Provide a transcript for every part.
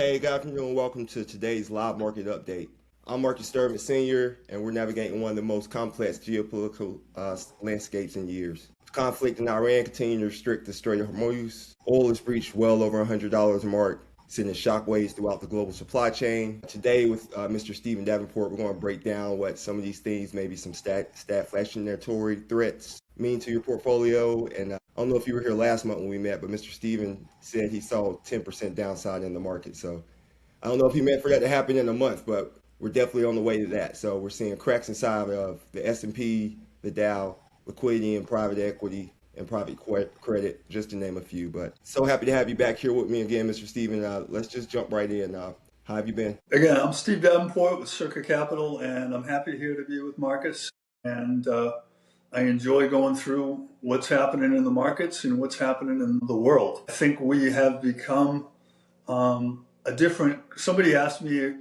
Hey, good afternoon, and welcome to today's live market update. I'm Marcus Sturman Sr., and we're navigating one of the most complex geopolitical landscapes in years. The conflict in Iran continuing to restrict the Strait of Hormuz. Oil has breached well over $100 mark, sending shockwaves throughout the global supply chain. Today, with Mr. Stephen Davenport, we're going to break down what some of these things, maybe some stagflationary threats, mean to your portfolio. And I don't know if you were here last month when we met, but Mr. Stephen said he saw 10% downside in the market. So I don't know if he meant for that to happen in a month, but we're definitely on the way to that. So we're seeing cracks inside of the S&P, the Dow, liquidity in private equity and private credit, just to name a few. But so happy to have you back here with me again, Mr. Stephen. Let's just jump right in. How have you been? Again, I'm Steve Davenport with Circa Capital, and I'm happy here to be with Marcus. And I enjoy going through what's happening in the markets and what's happening in the world. I think we have become somebody asked me,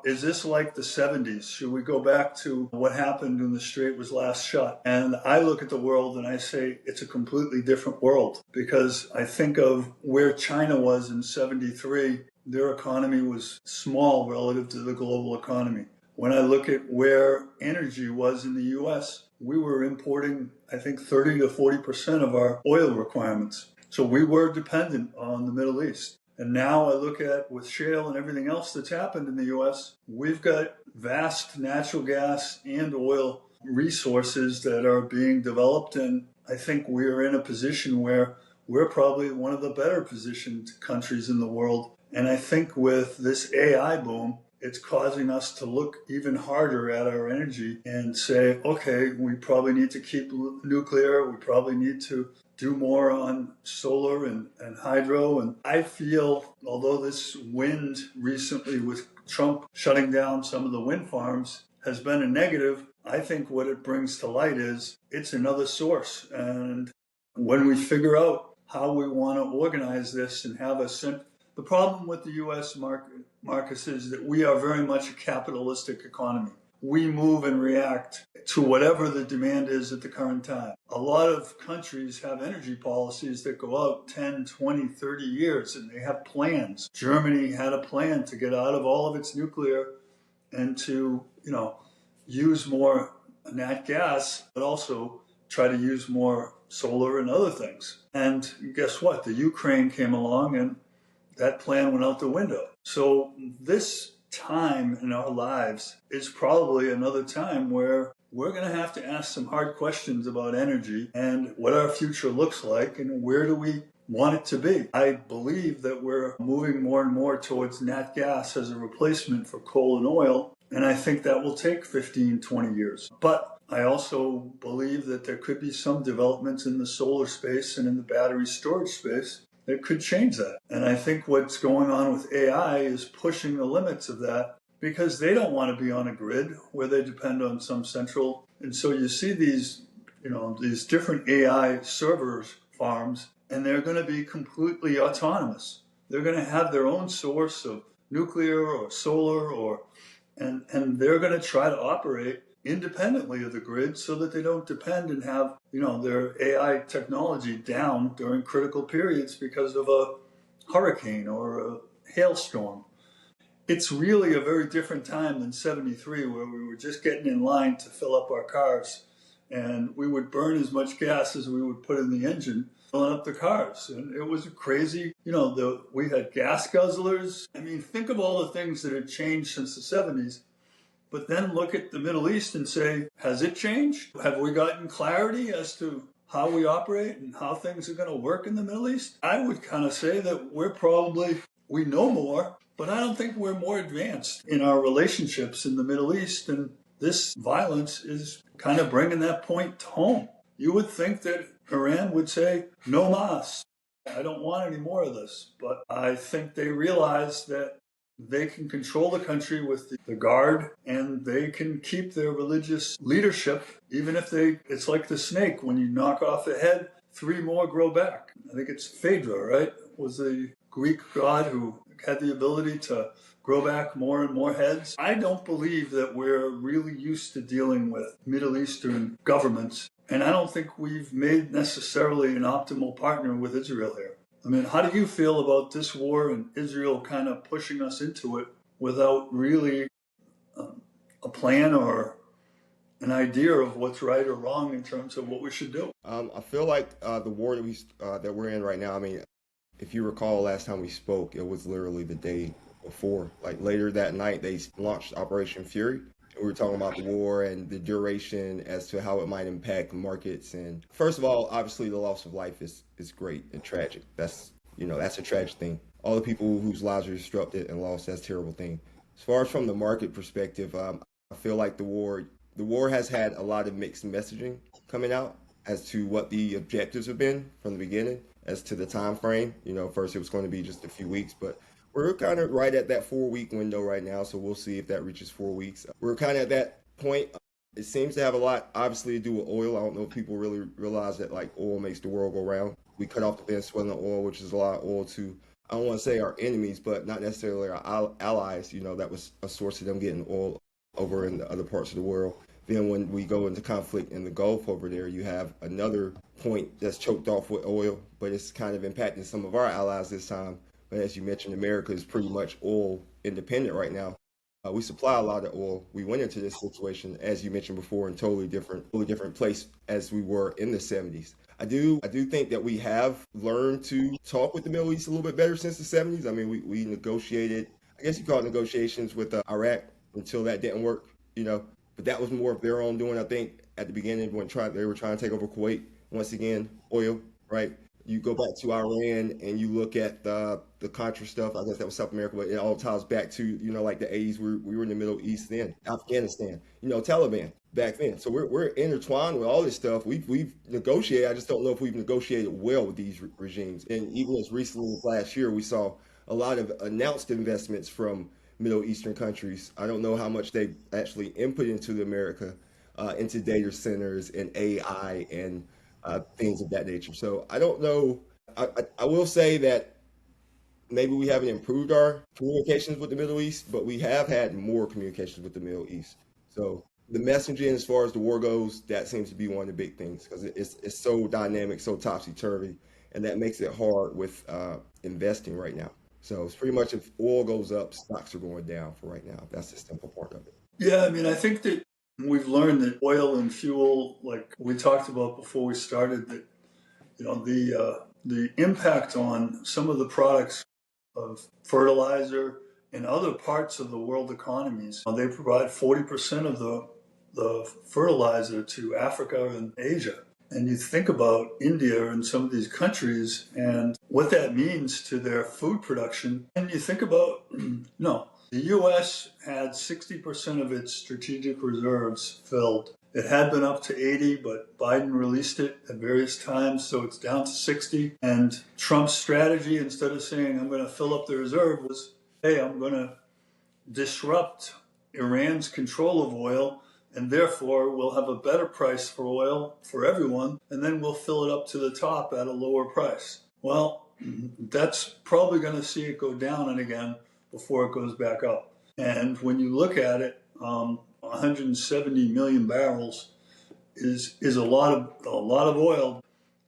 is this like the 70s? Should we go back to what happened when the Strait was last shut? And I look at the world and I say it's a completely different world, because I think of where China was in 73. Their economy was small relative to the global economy. When I look at where energy was in the US, we were importing, I think, 30 to 40% of our oil requirements. So we were dependent on the Middle East. And now I look at, with shale and everything else that's happened in the US, we've got vast natural gas and oil resources that are being developed. And I think we're in a position where we're probably one of the better positioned countries in the world. And I think with this AI boom, it's causing us to look even harder at our energy and say, okay, we probably need to keep nuclear. We probably need to do more on solar and hydro. And I feel, although this wind recently with Trump shutting down some of the wind farms has been a negative, I think what it brings to light is it's another source. And when we figure out how we want to organize this and have the problem with the U.S. market, Marcus, is that we are very much a capitalistic economy. We move and react to whatever the demand is at the current time. A lot of countries have energy policies that go out 10, 20, 30 years, and they have plans. Germany had a plan to get out of all of its nuclear and to, use more nat gas, but also try to use more solar and other things. And guess what? The Ukraine came along and that plan went out the window. So this time in our lives is probably another time where we're going to have to ask some hard questions about energy and what our future looks like and where do we want it to be. I believe that we're moving more and more towards nat gas as a replacement for coal and oil, and I think that will take 15, 20 years. But I also believe that there could be some developments in the solar space and in the battery storage space that could change that. And I think what's going on with AI is pushing the limits of that, because they don't want to be on a grid where they depend on some central. And so you see these different AI servers farms, and they're going to be completely autonomous. They're going to have their own source of nuclear or solar and they're going to try to operate independently of the grid so that they don't depend and have, their AI technology down during critical periods because of a hurricane or a hailstorm. It's really a very different time than 73, where we were just getting in line to fill up our cars and we would burn as much gas as we would put in the engine, filling up the cars. And it was crazy. We had gas guzzlers. I mean, think of all the things that had changed since the 70s. But then look at the Middle East and say, has it changed? Have we gotten clarity as to how we operate and how things are going to work in the Middle East? I would kind of say that we know more, but I don't think we're more advanced in our relationships in the Middle East. And this violence is kind of bringing that point home. You would think that Iran would say, no mas. I don't want any more of this. But I think they realize that they can control the country with the guard, and they can keep their religious leadership, even if it's like the snake. When you knock off a head, 3 more grow back. I think it's Phaedra, right? Was the Greek god who had the ability to grow back more and more heads. I don't believe that we're really used to dealing with Middle Eastern governments, and I don't think we've made necessarily an optimal partner with Israel here. I mean, how do you feel about this war and Israel kind of pushing us into it without really a plan or an idea of what's right or wrong in terms of what we should do? I feel like the war that we're in right now. I mean, if you recall, last time we spoke, it was literally the day before. Like later that night, they launched Operation Fury. We were talking about the war and the duration as to how it might impact markets. And first of all, obviously, the loss of life is great and tragic. That's a tragic thing. All the people whose lives were disrupted and lost, that's a terrible thing. As far as from the market perspective, I feel like the war has had a lot of mixed messaging coming out as to what the objectives have been from the beginning, as to the time frame. First it was going to be just a few weeks, but we're kind of right at that 4 week window right now, so we'll see if that reaches 4 weeks. We're kind of at that point. It seems to have a lot, obviously, to do with oil. I don't know if people really realize that like oil makes the world go round. We cut off the Venezuelan oil, which is a lot of oil to, I don't want to say our enemies, but not necessarily our allies. That was a source of them getting oil over in the other parts of the world. Then when we go into conflict in the Gulf over there, you have another point that's choked off with oil, but it's kind of impacting some of our allies this time. But as you mentioned, America is pretty much oil independent right now. We supply a lot of oil. We went into this situation, as you mentioned before, in totally different place as we were in the 70s. I do think that we have learned to talk with the Middle East a little bit better since the 70s. I mean, we negotiated, I guess you call it negotiations with Iraq until that didn't work, but that was more of their own doing. I think at the beginning when they were trying to take over Kuwait, once again, oil, right? You go back to Iran and you look at the Contra stuff. I guess that was South America, but it all ties back to like the 80s. We were in the Middle East then, Afghanistan, Taliban back then. So we're intertwined with all this stuff. We've negotiated. I just don't know if we've negotiated well with these regimes. And even as recently as last year, we saw a lot of announced investments from Middle Eastern countries. I don't know how much they actually input into America, into data centers and AI and things of that nature. So I don't know. I will say that maybe we haven't improved our communications with the Middle East, but we have had more communications with the Middle East. So the messaging, as far as the war goes, that seems to be one of the big things because it's so dynamic, so topsy turvy, and that makes it hard with investing right now. So it's pretty much if oil goes up, stocks are going down for right now. That's the simple part of it. Yeah, I mean, I think that we've learned that oil and fuel, like we talked about before we started, that the impact on some of the products of fertilizer and other parts of the world economies. They provide 40% of the fertilizer to Africa and Asia. And you think about India and some of these countries and what that means to their food production. And you think about, no, the U.S. had 60% of its strategic reserves filled. It had been up to 80, but Biden released it at various times, so it's down to 60. And Trump's strategy, instead of saying, I'm going to fill up the reserve, was, hey, I'm going to disrupt Iran's control of oil, and therefore we'll have a better price for oil for everyone, and then we'll fill it up to the top at a lower price. Well, that's probably going to see it go down and again before it goes back up. And when you look at it, 170 million barrels is a lot of oil.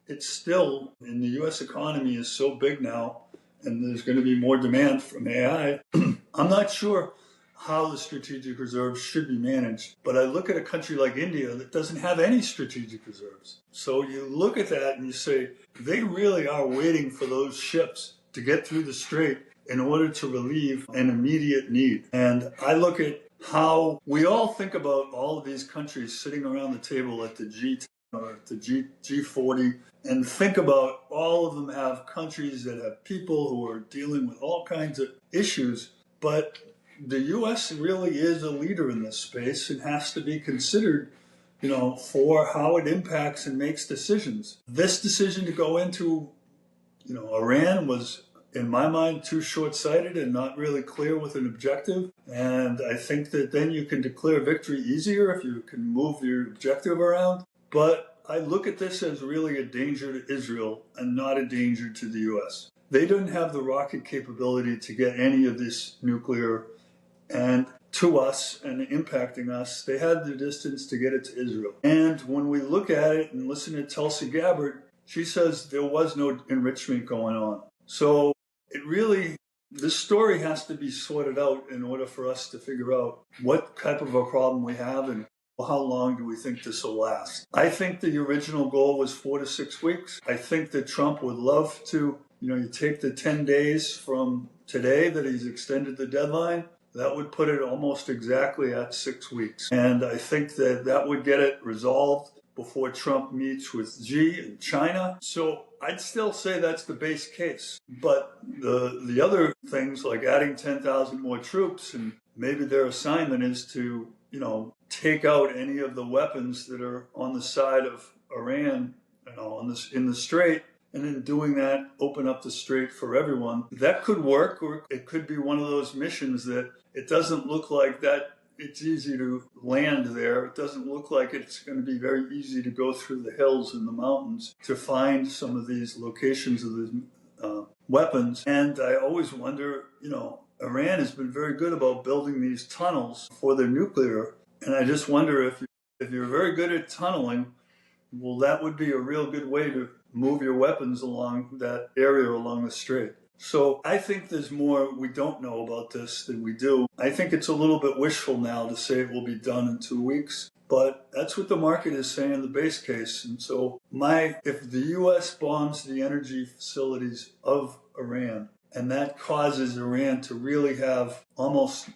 It's still, in the U.S. economy is so big now, and there's going to be more demand from AI. I'm not sure how the strategic reserves should be managed, but I look at a country like India that doesn't have any strategic reserves. So you look at that and you say, they really are waiting for those ships to get through the Strait in order to relieve an immediate need. And I look at how we all think about all of these countries sitting around the table at the G10 or at the G40 and think about all of them have countries that have people who are dealing with all kinds of issues. But the U.S. really is a leader in this space and has to be considered, for how it impacts and makes decisions. This decision to go into, Iran was, in my mind, too short-sighted and not really clear with an objective. And I think that then you can declare victory easier if you can move your objective around. But I look at this as really a danger to Israel and not a danger to the U.S. They didn't have the rocket capability to get any of this nuclear and to us and impacting us. They had the distance to get it to Israel. And when we look at it and listen to Tulsi Gabbard, she says there was no enrichment going on. So it really, this story has to be sorted out in order for us to figure out what type of a problem we have and how long do we think this will last. I think the original goal was 4 to 6 weeks. I think that Trump would love to, you take the 10 days from today that he's extended the deadline. That would put it almost exactly at 6 weeks. And I think that that would get it resolved before Trump meets with Xi in China. So I'd still say that's the base case. But the other things like adding 10,000 more troops, and maybe their assignment is to, take out any of the weapons that are on the side of Iran, in the Strait, and in doing that, open up the Strait for everyone. That could work, or it could be one of those missions that it doesn't look like that it's easy to land there. It doesn't look like it's going to be very easy to go through the hills and the mountains to find some of these locations of these weapons. And I always wonder, Iran has been very good about building these tunnels for their nuclear. And I just wonder if you're very good at tunneling, well, that would be a real good way to move your weapons along that area along the Strait. So I think there's more we don't know about this than we do. I think it's a little bit wishful now to say it will be done in 2 weeks, but that's what the market is saying in the base case. And so if the U.S. bombs the energy facilities of Iran, and that causes Iran to really have almost,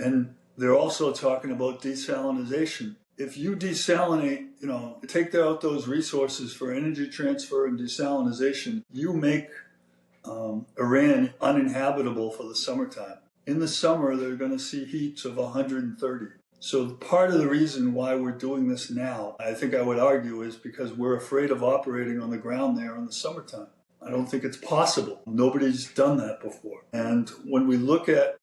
and they're also talking about desalinization. If you desalinate, take out those resources for energy transfer and desalinization, you make Iran uninhabitable for the summertime. In the summer, they're going to see heats of 130. So part of the reason why we're doing this now, I think I would argue, is because we're afraid of operating on the ground there in the summertime. I don't think it's possible. Nobody's done that before. And when we look at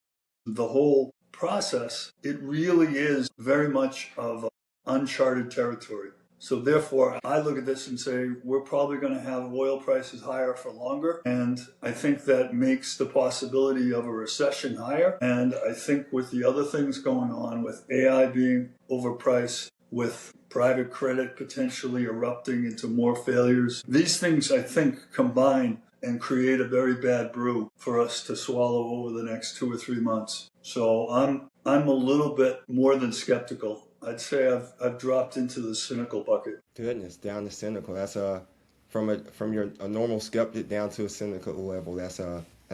the whole process, it really is very much of uncharted territory. So therefore, I look at this and say, we're probably going to have oil prices higher for longer. And I think that makes the possibility of a recession higher. And I think with the other things going on, with AI being overpriced, with private credit potentially erupting into more failures, these things, I think, combine and create a very bad brew for us to swallow over the next 2 or 3 months. So I'm a little bit more than skeptical. I'd say I've dropped into the cynical bucket. Goodness, down to cynical. That's from your a normal skeptic down to a cynical level. That's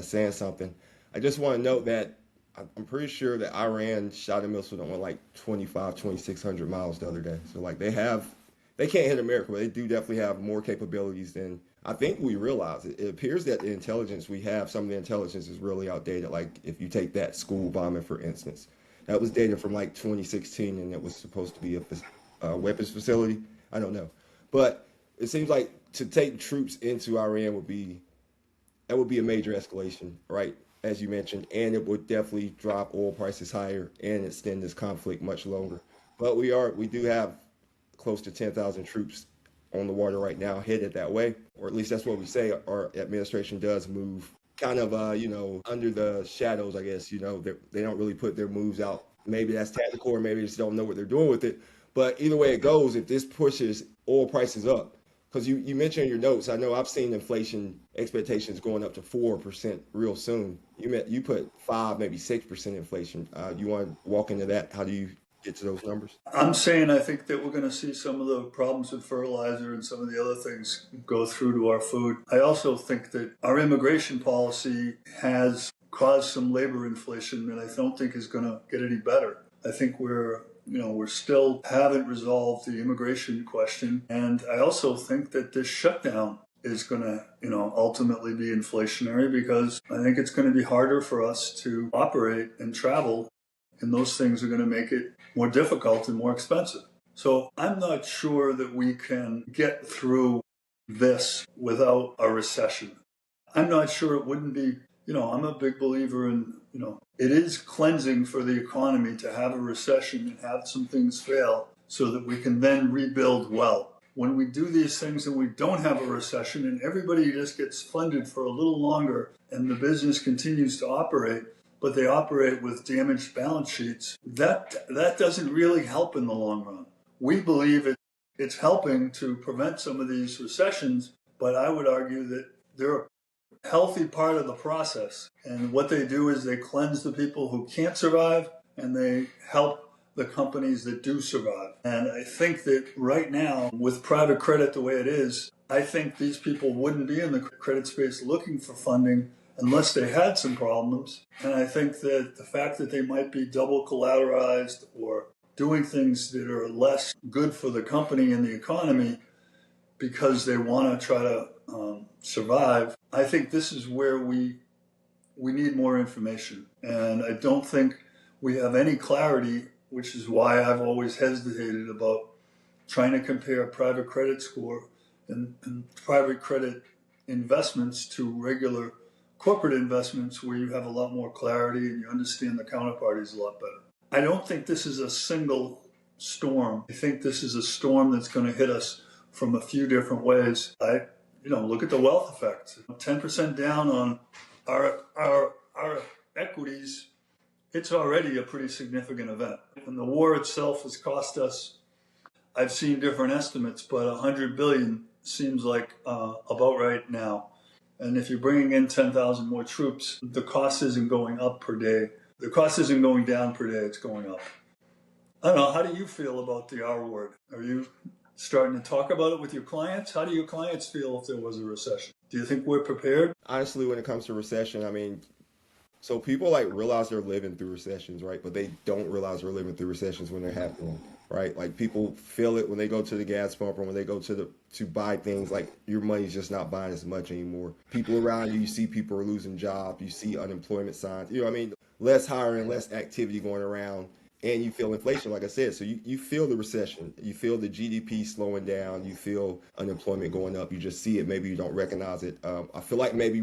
saying something. I just want to note that I'm pretty sure that Iran shot a missile that went like 2,600 miles the other day. So like they can't hit America, but they do definitely have more capabilities than I think we realize. It appears that the intelligence we have, some of the intelligence is really outdated. Like if you take that school bombing, for instance. That was data from like 2016, and it was supposed to be a weapons facility. I don't know, but it seems like to take troops into Iran would be a major escalation, right? As you mentioned, and it would definitely drop oil prices higher and extend this conflict much longer. But we do have close to 10,000 troops on the water right now, headed that way, or at least that's what we say. Our administration does move kind of, under the shadows, I guess. They don't really put their moves out. Maybe that's tactical, or maybe they just don't know what they're doing with it. But either way it goes, if this pushes oil prices up, because you mentioned in your notes, I know I've seen inflation expectations going up to 4% real soon. You put 5, maybe 6% inflation. You want to walk into that? How do you get to those numbers? I'm saying I think that we're going to see some of the problems with fertilizer and some of the other things go through to our food. I also think that our immigration policy has caused some labor inflation, and I don't think is going to get any better. I think we're still haven't resolved the immigration question, and I also think that this shutdown is going to, ultimately be inflationary, because I think it's going to be harder for us to operate and travel, and those things are going to make it more difficult and more expensive. So I'm not sure that we can get through this without a recession. I'm not sure it wouldn't be, I'm a big believer in, it is cleansing for the economy to have a recession and have some things fail so that we can then rebuild well. When we do these things and we don't have a recession and everybody just gets funded for a little longer and the business continues to operate, but they operate with damaged balance sheets, that doesn't really help in the long run. We believe it's helping to prevent some of these recessions, but I would argue that there are healthy part of the process. And what they do is they cleanse the people who can't survive and they help the companies that do survive. And I think that right now, with private credit the way it is, I think these people wouldn't be in the credit space looking for funding unless they had some problems. And I think that the fact that they might be double collateralized or doing things that are less good for the company and the economy because they want to try to survive, I think this is where we need more information. And I don't think we have any clarity, which is why I've always hesitated about trying to compare private credit score and private credit investments to regular corporate investments where you have a lot more clarity and you understand the counterparties a lot better. I don't think this is a single storm. I think this is a storm that's going to hit us from a few different ways. Look at the wealth effect. 10% down on our equities, it's already a pretty significant event. And the war itself has cost us, I've seen different estimates, but $100 billion seems like about right now. And if you're bringing in 10,000 more troops, the cost isn't going up per day. The cost isn't going down per day, it's going up. I don't know, how do you feel about the R word? Are you starting to talk about it with your clients? How do your clients feel if there was a recession? Do you think we're prepared? Honestly, when it comes to recession, I mean, so people like realize they're living through recessions, right? But they don't realize they're living through recessions when they're happening, right? Like people feel it when they go to the gas pump or when they go to buy things. Like your money's just not buying as much anymore. People around you see people are losing jobs. You see unemployment signs. You know what I mean? Less hiring, less activity going around. And you feel inflation, like I said. So you feel the recession. You feel the GDP slowing down. You feel unemployment going up. You just see it. Maybe you don't recognize it. I feel like maybe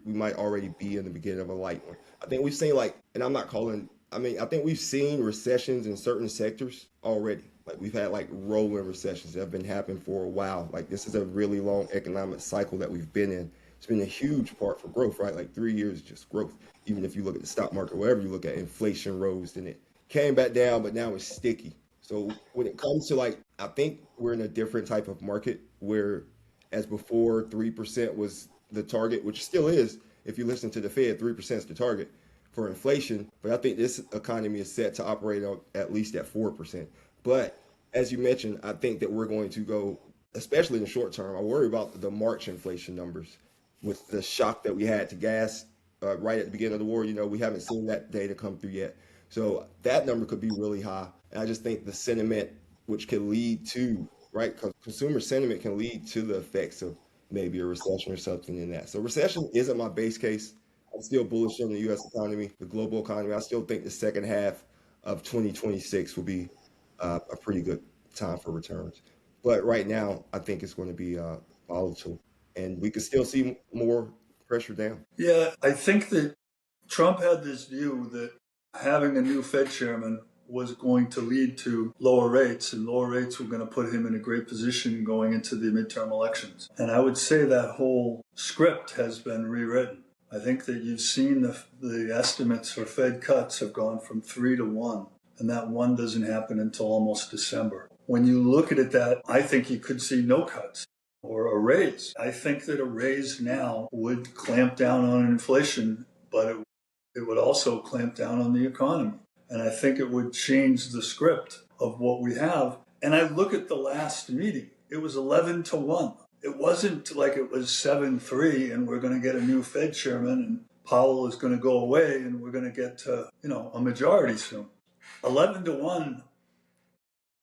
we might already be in the beginning of a light one. I think we've seen I think we've seen recessions in certain sectors already. Like we've had like rolling recessions that have been happening for a while. Like this is a really long economic cycle that we've been in. It's been a huge part for growth, right? Like 3 years just growth. Even if you look at the stock market, wherever you look at, inflation rose and it came back down, but now it's sticky. So when it comes to I think we're in a different type of market where as before 3% was the target, which still is, if you listen to the Fed, 3% is the target for inflation. But I think this economy is set to operate on at least at 4%. But as you mentioned, I think that we're going to go, especially in the short term, I worry about the March inflation numbers with the shock that we had to gas right at the beginning of the war. We haven't seen that data come through yet. So that number could be really high. And I just think the sentiment, which can lead to, right, because consumer sentiment can lead to the effects of maybe a recession or something in that. So recession isn't my base case. I'm still bullish on the U.S. economy, the global economy. I still think the second half of 2026 will be a pretty good time for returns. But right now, I think it's going to be volatile, and we could still see more pressure down. Yeah, I think that Trump had this view that having a new Fed chairman was going to lead to lower rates, and lower rates were going to put him in a great position going into the midterm elections. And I would say that whole script has been rewritten. I think that you've seen the estimates for Fed cuts have gone from 3 to 1, and that 1 doesn't happen until almost December. When you look at that, I think you could see no cuts or a raise. I think that a raise now would clamp down on inflation, but it would also clamp down on the economy. And I think it would change the script of what we have. And I look at the last meeting, it was 11 to 1. It wasn't like it was 7-3 and we're going to get a new Fed chairman and Powell is going to go away and we're going to get a majority soon. 11 to 1,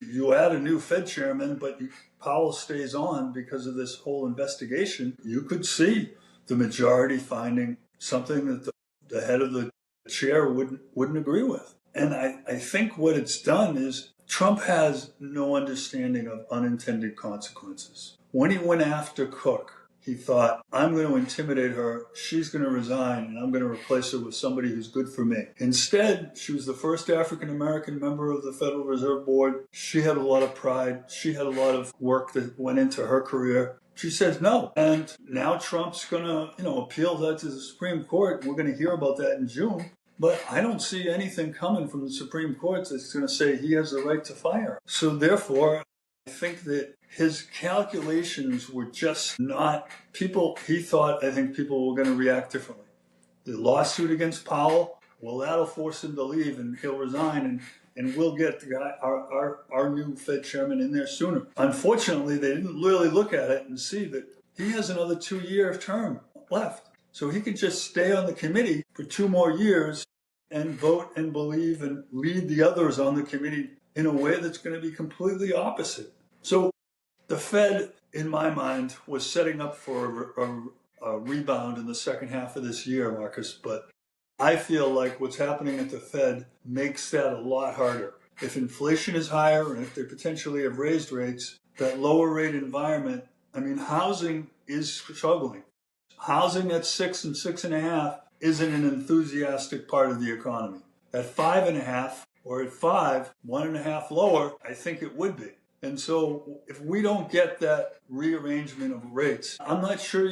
you add a new Fed chairman, but Powell stays on because of this whole investigation. You could see the majority finding something that the head of the chair wouldn't agree with. And I think what it's done is Trump has no understanding of unintended consequences. When he went after Cook, he thought, I'm going to intimidate her, she's going to resign, and I'm going to replace her with somebody who's good for me. Instead, she was the first African-American member of the Federal Reserve Board. She had a lot of pride. She had a lot of work that went into her career. She says no. And now Trump's going to, appeal that to the Supreme Court. We're going to hear about that in June. But I don't see anything coming from the Supreme Court that's going to say he has the right to fire. So therefore, I think that his calculations were just not I think people were going to react differently. The lawsuit against Powell, well, that'll force him to leave and he'll resign and we'll get the guy, our new Fed chairman in there sooner. Unfortunately, they didn't really look at it and see that he has another 2-year term left. So he could just stay on the committee for 2 more years and vote and believe and lead the others on the committee in a way that's going to be completely opposite. So the Fed, in my mind, was setting up for a rebound in the second half of this year, Marcus. But I feel like what's happening at the Fed makes that a lot harder. If inflation is higher and if they potentially have raised rates, that lower rate environment, I mean, housing is struggling. Housing at 6 and 6.5 isn't an enthusiastic part of the economy. At 5.5 or at 5, 1.5 lower, I think it would be. And so if we don't get that rearrangement of rates, I'm not sure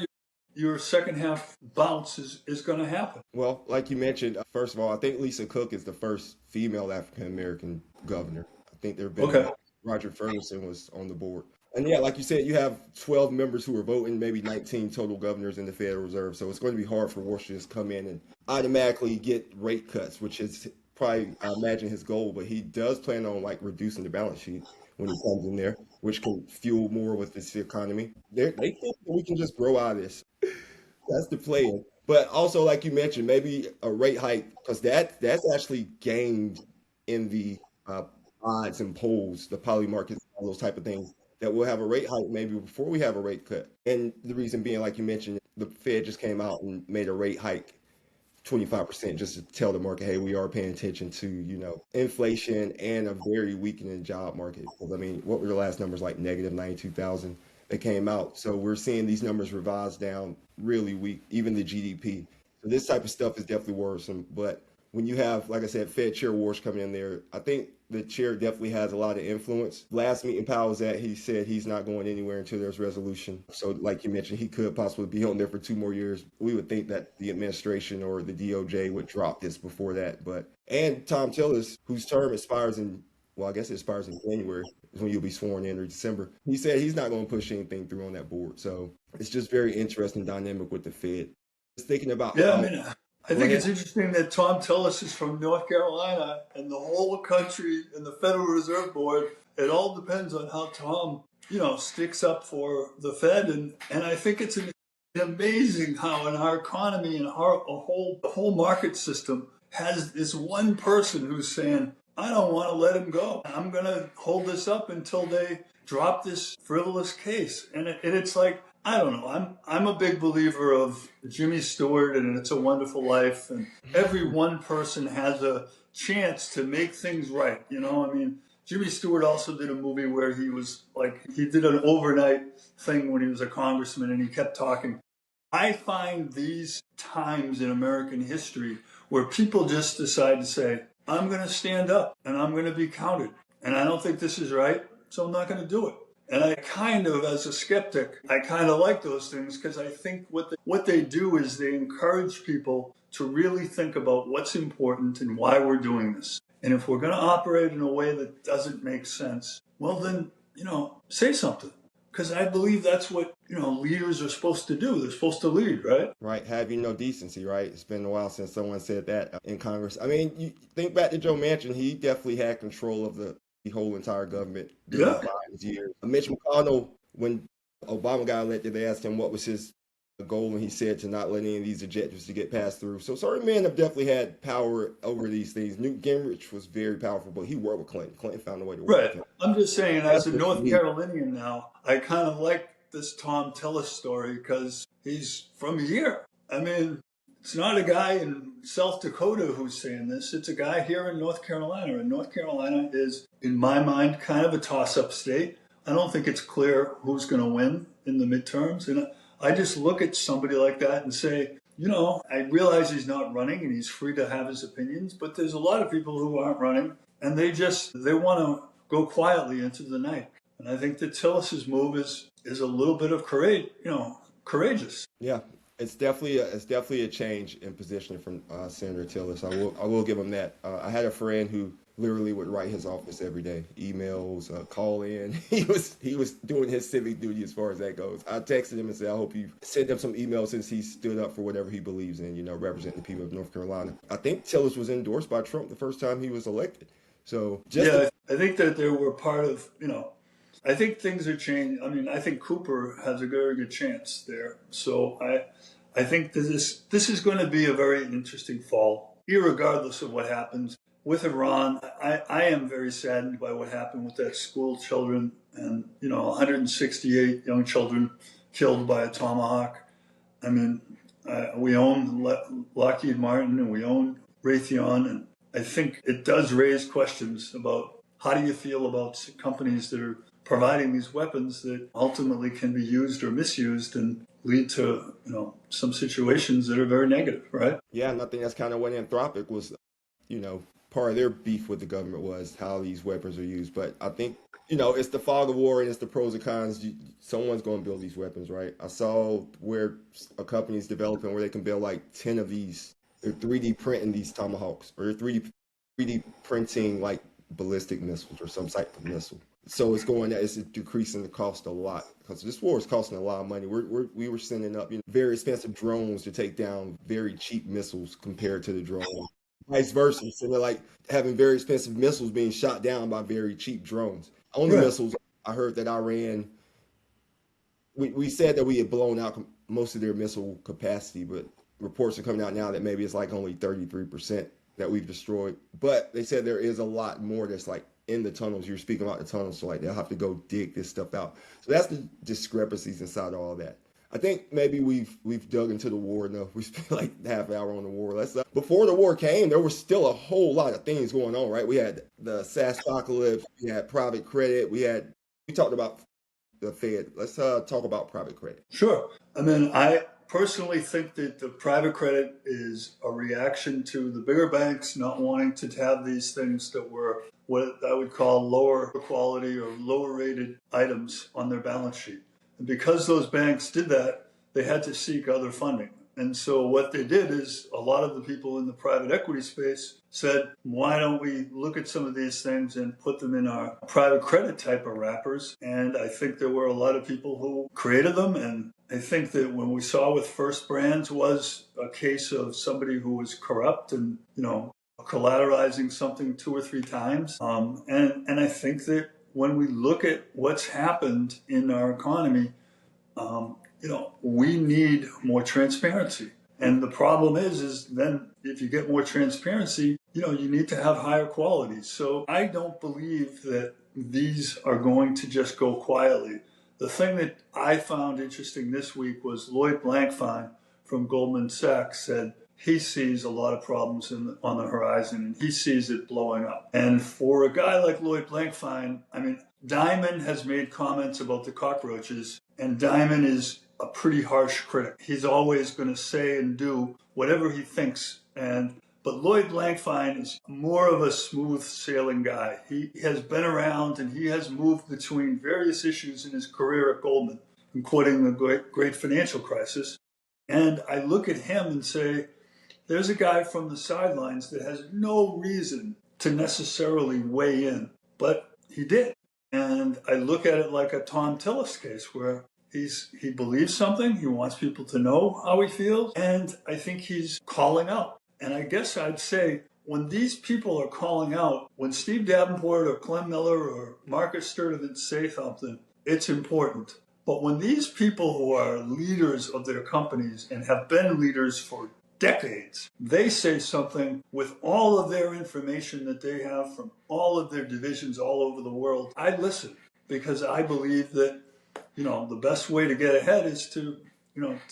your second half bounce is going to happen. Well, like you mentioned, first of all, I think Lisa Cook is the first female African-American governor. I think there have been Roger Ferguson was on the board. And yeah, like you said, you have 12 members who are voting, maybe 19 total governors in the Federal Reserve. So it's going to be hard for Walsh to just come in and automatically get rate cuts, which is probably, I imagine, his goal. But he does plan on like reducing the balance sheet when he comes in there, which can fuel more with this economy. They think that we can just grow out of this. That's the plan. But also, like you mentioned, maybe a rate hike, because that's actually gained in the odds and polls, the poly markets, all those type of things, that we'll have a rate hike maybe before we have a rate cut. And the reason being, like you mentioned, the Fed just came out and made a rate hike 25% just to tell the market, hey, we are paying attention to, inflation and a very weakening job market. Because, I mean, what were the last numbers, like negative 92,000 that came out? So we're seeing these numbers revised down really weak, even the GDP. So this type of stuff is definitely worrisome. But when you have, like I said, Fed Chair Walsh coming in there, I think the chair definitely has a lot of influence. Last meeting Powell was at, he said he's not going anywhere until there's resolution. So like you mentioned, he could possibly be on there for 2 more years. We would think that the administration or the DOJ would drop this before that. And Tom Tillis, whose term expires in January, is when you'll be sworn in, or December. He said he's not going to push anything through on that board. So it's just very interesting dynamic with the Fed. Just thinking about I think it's interesting that Tom Tillis is from North Carolina, and the whole country and the Federal Reserve Board, it all depends on how Tom, sticks up for the Fed. And I think it's amazing how in our economy and the whole market system has this one person who's saying, I don't want to let him go. I'm going to hold this up until they drop this frivolous case. And it's like, I don't know. I'm a big believer of Jimmy Stewart and It's a Wonderful Life. And every one person has a chance to make things right. I mean, Jimmy Stewart also did a movie where he did an overnight thing when he was a congressman and he kept talking. I find these times in American history where people just decide to say, I'm going to stand up and I'm going to be counted. And I don't think this is right, so I'm not going to do it. And I as a skeptic, I kind of like those things because I think what they do is they encourage people to really think about what's important and why we're doing this. And if we're going to operate in a way that doesn't make sense, well then, say something. Because I believe that's what, leaders are supposed to do. They're supposed to lead, right? Right. Have decency, right? It's been a while since someone said that in Congress. I mean, you think back to Joe Manchin, he definitely had control of the whole entire government during Biden's years. Mitch McConnell, when Obama got elected, they asked him what was his goal, and he said to not let any of these objectives to get passed through. So certain men have definitely had power over these things. Newt Gingrich was very powerful, but he worked with Clinton. Clinton found a way to work with him. I'm just saying, as a North Carolinian now, I kind of like this Tom Tillis story because he's from here. I mean, it's not a guy in South Dakota who's saying this. It's a guy here in North Carolina. And North Carolina is, in my mind, kind of a toss-up state. I don't think it's clear who's going to win in the midterms. And I just look at somebody like that and say, I realize he's not running and he's free to have his opinions, but there's a lot of people who aren't running and they want to go quietly into the night. And I think that Tillis's move is a little bit of courageous. Yeah. It's definitely a change in position from Senator Tillis. I will give him that. I had a friend who literally would write his office every day, emails, call in. He was doing his civic duty as far as that goes. I texted him and said, I hope you send him some emails since he stood up for whatever he believes in, representing the people of North Carolina. I think Tillis was endorsed by Trump the first time he was elected. So I think that they were part of, I think things are changing. I mean, I think Cooper has a very good chance there. So I think this is going to be a very interesting fall, irregardless of what happens. With Iran, I am very saddened by what happened with that school children and, 168 young children killed by a tomahawk. I mean, we own Lockheed Martin and we own Raytheon, and I think it does raise questions about how do you feel about companies that are providing these weapons that ultimately can be used or misused and lead to, some situations that are very negative, right? Yeah, and I think that's kind of what Anthropic was, part of their beef with the government was how these weapons are used. But I think, it's the fog of war and it's the pros and cons. Someone's going to build these weapons, right? I saw where a company's developing where they can build like 10 of these. They're 3D printing these tomahawks, or they're 3D printing like ballistic missiles or some type of missile. So it's decreasing the cost a lot because this war is costing a lot of money. We were sending up very expensive drones to take down very cheap missiles compared to the drone. Vice versa. So they're like having very expensive missiles being shot down by very cheap drones. On the missiles, I heard that Iran, we said that we had blown out most of their missile capacity, but reports are coming out now that maybe it's like only 33% that we've destroyed. But they said there is a lot more that's like in the tunnels. You're speaking about the tunnels, so like they'll have to go dig this stuff out. So that's the discrepancies inside all that. I think maybe we've dug into the war enough. We spent like half an hour on the war. Before the war came, there was still a whole lot of things going on, right? We had the SaaS apocalypse, we had private credit, we talked about the Fed. Let's talk about private credit. Sure. I mean, I personally think that the private credit is a reaction to the bigger banks not wanting to have these things that were what I would call lower quality or lower rated items on their balance sheet. And because those banks did that, they had to seek other funding. And so what they did is a lot of the people in the private equity space said, why don't we look at some of these things and put them in our private credit type of wrappers? And I think there were a lot of people who created them. And I think that when we saw with First Brands was a case of somebody who was corrupt and, collateralizing something 2 or 3 times. And I think that when we look at what's happened in our economy, we need more transparency. And the problem is then if you get more transparency, you need to have higher quality. So I don't believe that these are going to just go quietly. The thing that I found interesting this week was Lloyd Blankfein from Goldman Sachs said he sees a lot of problems on the horizon and he sees it blowing up. And for a guy like Lloyd Blankfein, I mean, Diamond has made comments about the cockroaches, and Diamond is a pretty harsh critic. He's always going to say and do whatever he thinks. But Lloyd Blankfein is more of a smooth sailing guy. He has been around and he has moved between various issues in his career at Goldman, including the great financial crisis. And I look at him and say, there's a guy from the sidelines that has no reason to necessarily weigh in, but he did. And I look at it like a Tom Tillis case where he believes something, he wants people to know how he feels, and I think he's calling out. And I guess I'd say when these people are calling out, when Steve Davenport or Clem Miller or Marcus Sturdivant say something, it's important. But when these people who are leaders of their companies and have been leaders for decades, they say something with all of their information that they have from all of their divisions all over the world, I listen because I believe that, the best way to get ahead is to,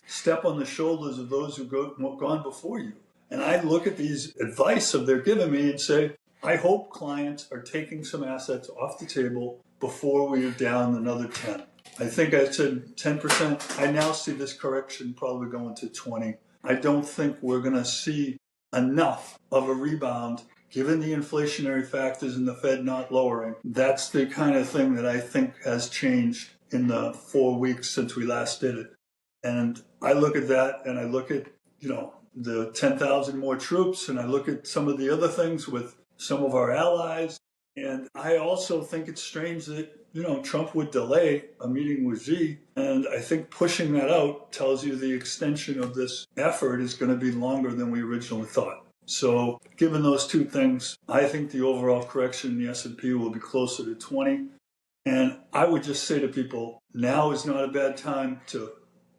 step on the shoulders of those who've gone before you. And I look at these advice of they're giving me and say, I hope clients are taking some assets off the table before we are down another 10. I think I said 10%. I now see this correction probably going to 20. I don't think we're going to see enough of a rebound given the inflationary factors and the Fed not lowering. That's the kind of thing that I think has changed in the 4 weeks since we last did it. And I look at that and I look at, the 10,000 more troops and I look at some of the other things with some of our allies. And I also think it's strange that, Trump would delay a meeting with Xi. And I think pushing that out tells you the extension of this effort is going to be longer than we originally thought. So given those two things, I think the overall correction in the S&P will be closer to 20. And I would just say to people, now is not a bad time to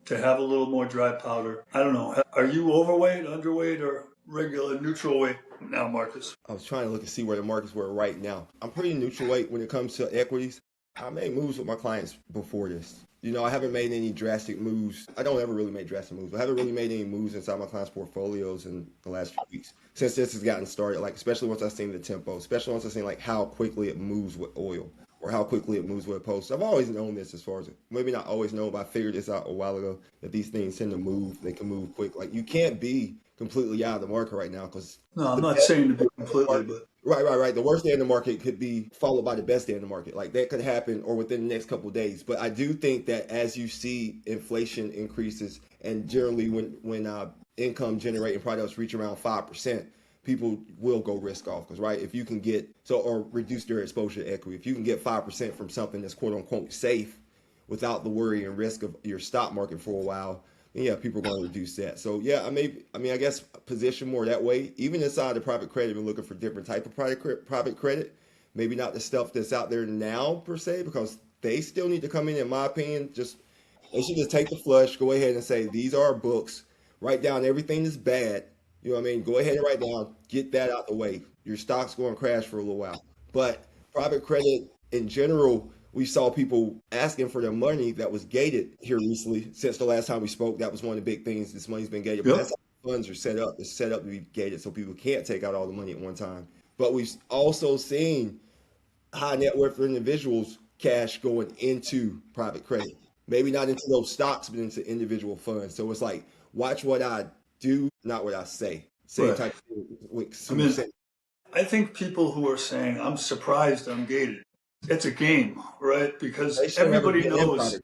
have a little more dry powder. I don't know. Are you overweight, underweight, or regular neutral weight now, Marcus? I was trying to look and see where the markets were right now. I'm pretty neutral weight when it comes to equities. I made moves with my clients before this. I haven't made any drastic moves. I don't ever really make drastic moves. I haven't really made any moves inside my clients' portfolios in the last few weeks since this has gotten started. Like, especially once I've seen the tempo, especially once I've seen like how quickly it moves with oil or how quickly it moves with posts. I've always known this as far as maybe not always known, but I figured this out a while ago that these things tend to move. They can move quick. Like, you can't be completely out of the market right now because no, I'm not saying to be completely, but right. The worst day in the market could be followed by the best day in the market. Like, that could happen or within the next couple of days. But I do think that as you see inflation increases and generally when income generating products reach around 5%, people will go risk off because, right, if you can get or reduce their exposure to equity, if you can get 5% from something that's quote unquote safe without the worry and risk of your stock market for a while, yeah, people are going to reduce that. So yeah, I guess position more that way. Even inside the private credit, we're looking for different type of private credit. Maybe not the stuff that's out there now per se, because they still need to come in my opinion. They should just take the flush, go ahead and say, these are our books, write down everything that's bad. You know what I mean? Go ahead and write down, get that out the way. Your stock's going to crash for a little while. But private credit in general, we saw people asking for their money that was gated here recently. Since the last time we spoke, that was one of the big things. This money's been gated. But yep. That's how funds are set up. It's set up to be gated so people can't take out all the money at one time. But we've also seen high net worth individuals cash going into private credit. Maybe not into those stocks, but into individual funds. So it's like, watch what I do, not what I say. Same right. type of thing. I think people who are saying, I'm surprised I'm gated, it's a game, right? Because everybody knows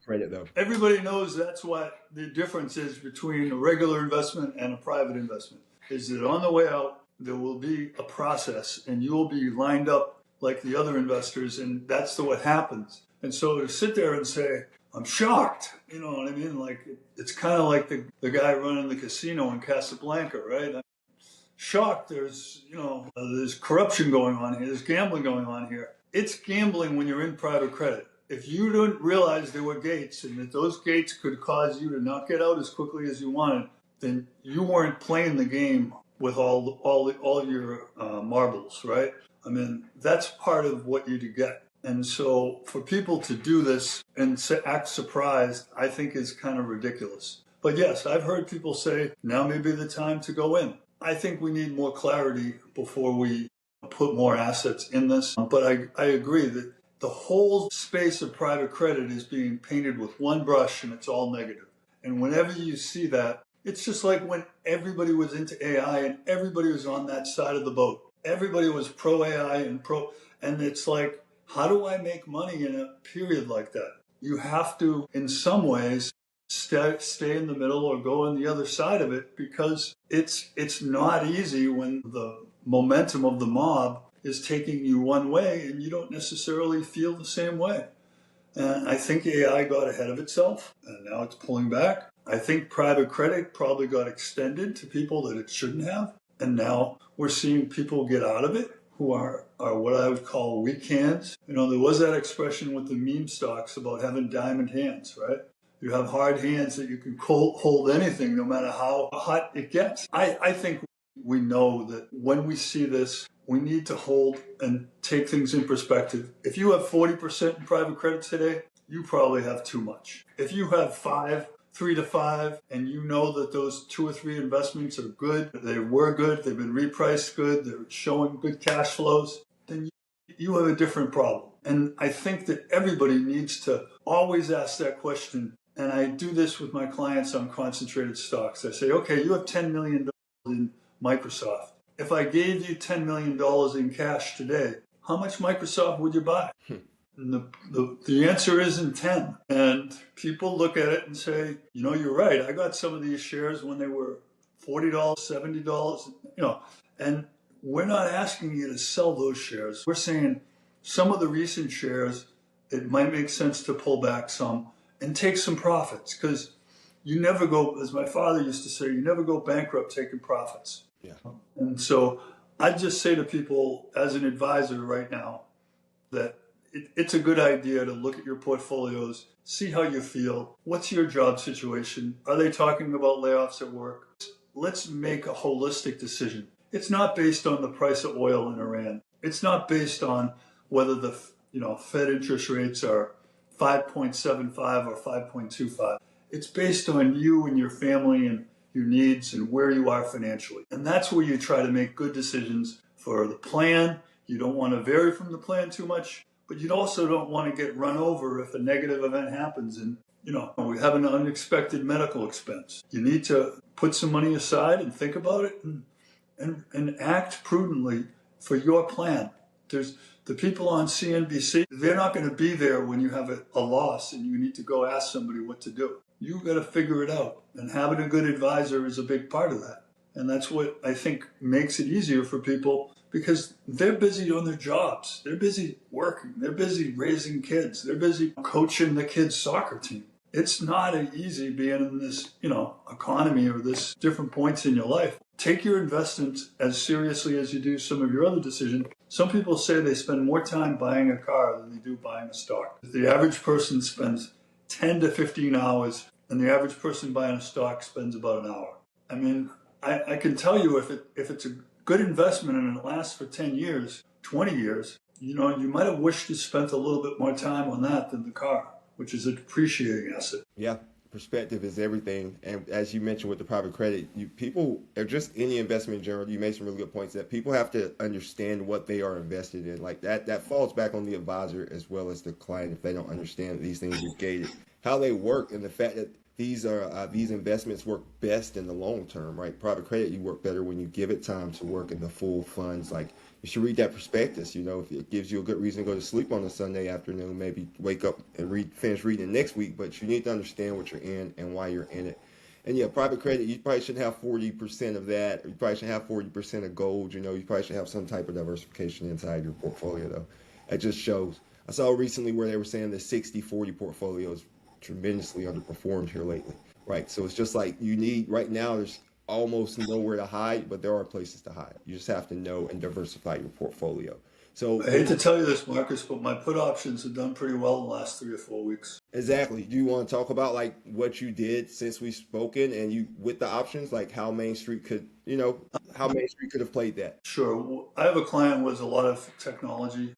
everybody knows that's what the difference is between a regular investment and a private investment, is that on the way out, there will be a process and you will be lined up like the other investors, and that's what happens. And so to sit there and say, I'm shocked, you know what I mean? Like, it's kind of like the guy running the casino in Casablanca, right? I'm shocked there's corruption going on here, there's gambling going on here. It's gambling when you're in private credit. If you didn't realize there were gates and that those gates could cause you to not get out as quickly as you wanted, then you weren't playing the game with all your marbles, right? I mean, that's part of what you get. And so for people to do this and act surprised, I think is kind of ridiculous. But yes, I've heard people say, now may be the time to go in. I think we need more clarity before we put more assets in this. But I agree that the whole space of private credit is being painted with one brush and it's all negative. And whenever you see that, it's just like when everybody was into AI and everybody was on that side of the boat. Everybody was pro AI and it's like, how do I make money in a period like that? You have to, in some ways, stay in the middle or go on the other side of it, because it's not easy when the momentum of the mob is taking you one way and you don't necessarily feel the same way. And I think AI got ahead of itself and now it's pulling back. I think private credit probably got extended to people that it shouldn't have. And now we're seeing people get out of it who are what I would call weak hands. There was that expression with the meme stocks about having diamond hands, right? You have hard hands that you can hold anything no matter how hot it gets. I think we know that when we see this, we need to hold and take things in perspective. If you have 40% in private credit today, you probably have too much. If you have 3 to 5, and you know that those 2 or 3 investments are good, they were good, they've been repriced good, they're showing good cash flows, then you have a different problem. And I think that everybody needs to always ask that question. And I do this with my clients on concentrated stocks. I say, okay, you have $10 million in Microsoft. If I gave you $10 million in cash today, how much Microsoft would you buy? And the answer isn't 10. And people look at it and say, you're right. I got some of these shares when they were $40, $70, and we're not asking you to sell those shares. We're saying some of the recent shares, it might make sense to pull back some and take some profits, because you never go, as my father used to say, you never go bankrupt taking profits. Yeah. And so I just say to people as an advisor right now that it's a good idea to look at your portfolios, see how you feel. What's your job situation? Are they talking about layoffs at work? Let's make a holistic decision. It's not based on the price of oil in Iran. It's not based on whether the Fed interest rates are 5.75 or 5.25. It's based on you and your family and your needs and where you are financially. And that's where you try to make good decisions for the plan. You don't want to vary from the plan too much, but you also don't want to get run over if a negative event happens and we have an unexpected medical expense. You need to put some money aside and think about it and act prudently for your plan. There's the people on CNBC, they're not going to be there when you have a loss and you need to go ask somebody what to do. You've got to figure it out. And having a good advisor is a big part of that. And that's what I think makes it easier for people, because they're busy on their jobs. They're busy working. They're busy raising kids. They're busy coaching the kids' soccer team. It's not easy being in this, economy or this different points in your life. Take your investments as seriously as you do some of your other decisions. Some people say they spend more time buying a car than they do buying a stock. The average person spends 10 to 15 hours, and the average person buying a stock spends about an hour. I mean, I can tell you if it's a good investment and it lasts for 10 years, 20 years, you might have wished you spent a little bit more time on that than the car, which is a depreciating asset. Yeah. Perspective is everything. And as you mentioned with the private credit, people, or just any investment in general, you made some really good points that people have to understand what they are invested in. Like that falls back on the advisor as well as the client if they don't understand that these things are gated, how they work, and the fact that these investments work best in the long term, right? Private credit, you work better when you give it time to work in the full funds. Like, you should read that prospectus, if it gives you a good reason to go to sleep on a Sunday afternoon, maybe wake up and finish reading next week, but you need to understand what you're in and why you're in it. And yeah, private credit, you probably shouldn't have 40% of that. You probably should have 40% of gold. You probably should have some type of diversification inside your portfolio, though. It just shows. I saw recently where they were saying the 60-40 portfolio is tremendously underperformed here lately, right? So it's just like right now, there's almost nowhere to hide, but there are places to hide. You just have to know and diversify your portfolio. So I hate to tell you this, Marcus, but my put options have done pretty well in the last 3 or 4 weeks. Exactly. Do you want to talk about like what you did since we've spoken and you with the options, like how Main Street could have played that? Sure. I have a client who has a lot of technology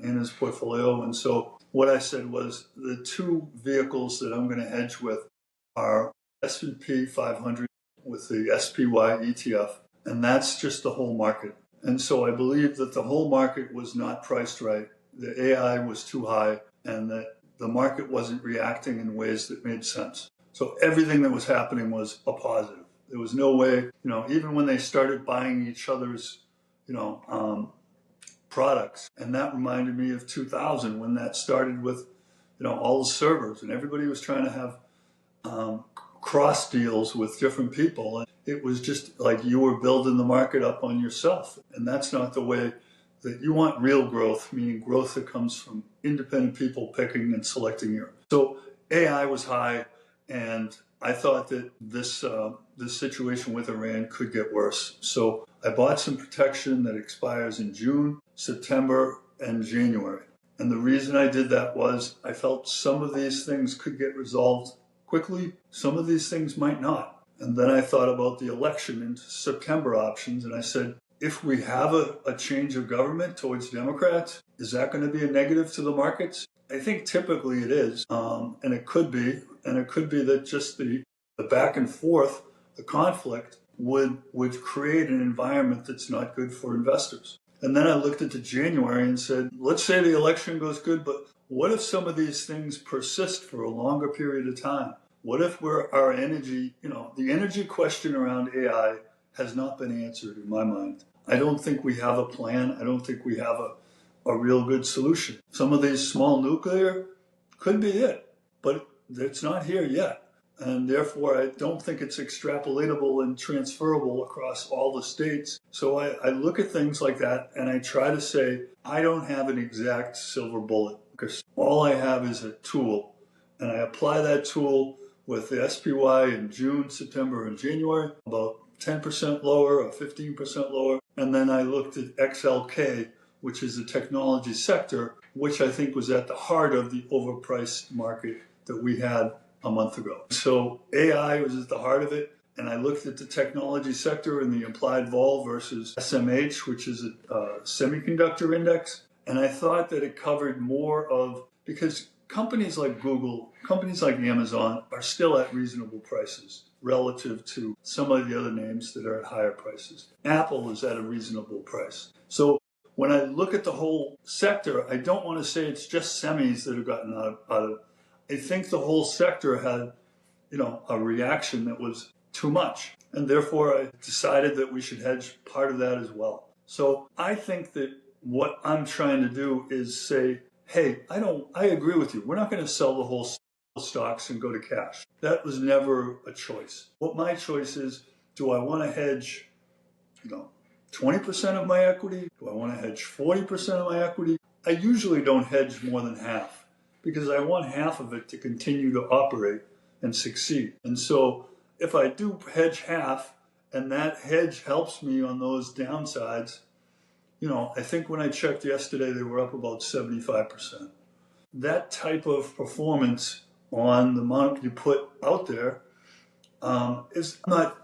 in his portfolio, and so what I said was the 2 vehicles that I'm going to hedge with are S&P 500 with the SPY ETF, and that's just the whole market. And so I believe that the whole market was not priced right. The AI was too high, and that the market wasn't reacting in ways that made sense. So everything that was happening was a positive. There was no way, even when they started buying each other's, products. And that reminded me of 2000 when that started with, all the servers, and everybody was trying to have cross deals with different people. And it was just like you were building the market up on yourself. And that's not the way that you want real growth, meaning growth that comes from independent people picking and selecting your. So AI was high, and I thought that this situation with Iran could get worse. So I bought some protection that expires in June, September, and January. And the reason I did that was I felt some of these things could get resolved quickly. Some of these things might not. And then I thought about the election and September options, and I said, if we have a change of government towards Democrats, is that going to be a negative to the markets? I think typically it is, and it could be. And it could be that just the back and forth, the conflict, would create an environment that's not good for investors. And then I looked into January and said, let's say the election goes good, but what if some of these things persist for a longer period of time? What if our energy, the energy question around AI has not been answered in my mind. I don't think we have a plan. I don't think we have a real good solution. Some of these small nuclear could be it, but it's not here yet. And therefore, I don't think it's extrapolatable and transferable across all the states. So I look at things like that and I try to say, I don't have an exact silver bullet because all I have is a tool. And I apply that tool with the SPY in June, September, and January, about 10% lower or 15% lower. And then I looked at XLK, which is the technology sector, which I think was at the heart of the overpriced market that we had a month ago. So AI was at the heart of it. And I looked at the technology sector and the implied vol versus SMH, which is a semiconductor index. And I thought that it covered more of, because companies like Google, companies like Amazon are still at reasonable prices relative to some of the other names that are at higher prices. Apple is at a reasonable price. So when I look at the whole sector, I don't want to say it's just semis that have gotten out of. I think the whole sector had, a reaction that was too much. And therefore, I decided that we should hedge part of that as well. So I think that what I'm trying to do is say, hey, I agree with you. We're not going to sell the whole stocks and go to cash. That was never a choice. What my choice is, do I want to hedge, 20% of my equity? Do I want to hedge 40% of my equity? I usually don't hedge more than half because I want half of it to continue to operate and succeed. And so if I do hedge half and that hedge helps me on those downsides, I think when I checked yesterday, they were up about 75%. That type of performance on the amount you put out there is, I'm not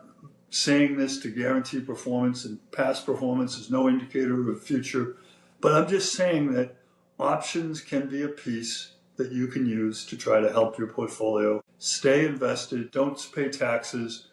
saying this to guarantee performance, and past performance is no indicator of future, but I'm just saying that options can be a piece that you can use to try to help your portfolio. Stay invested, don't pay taxes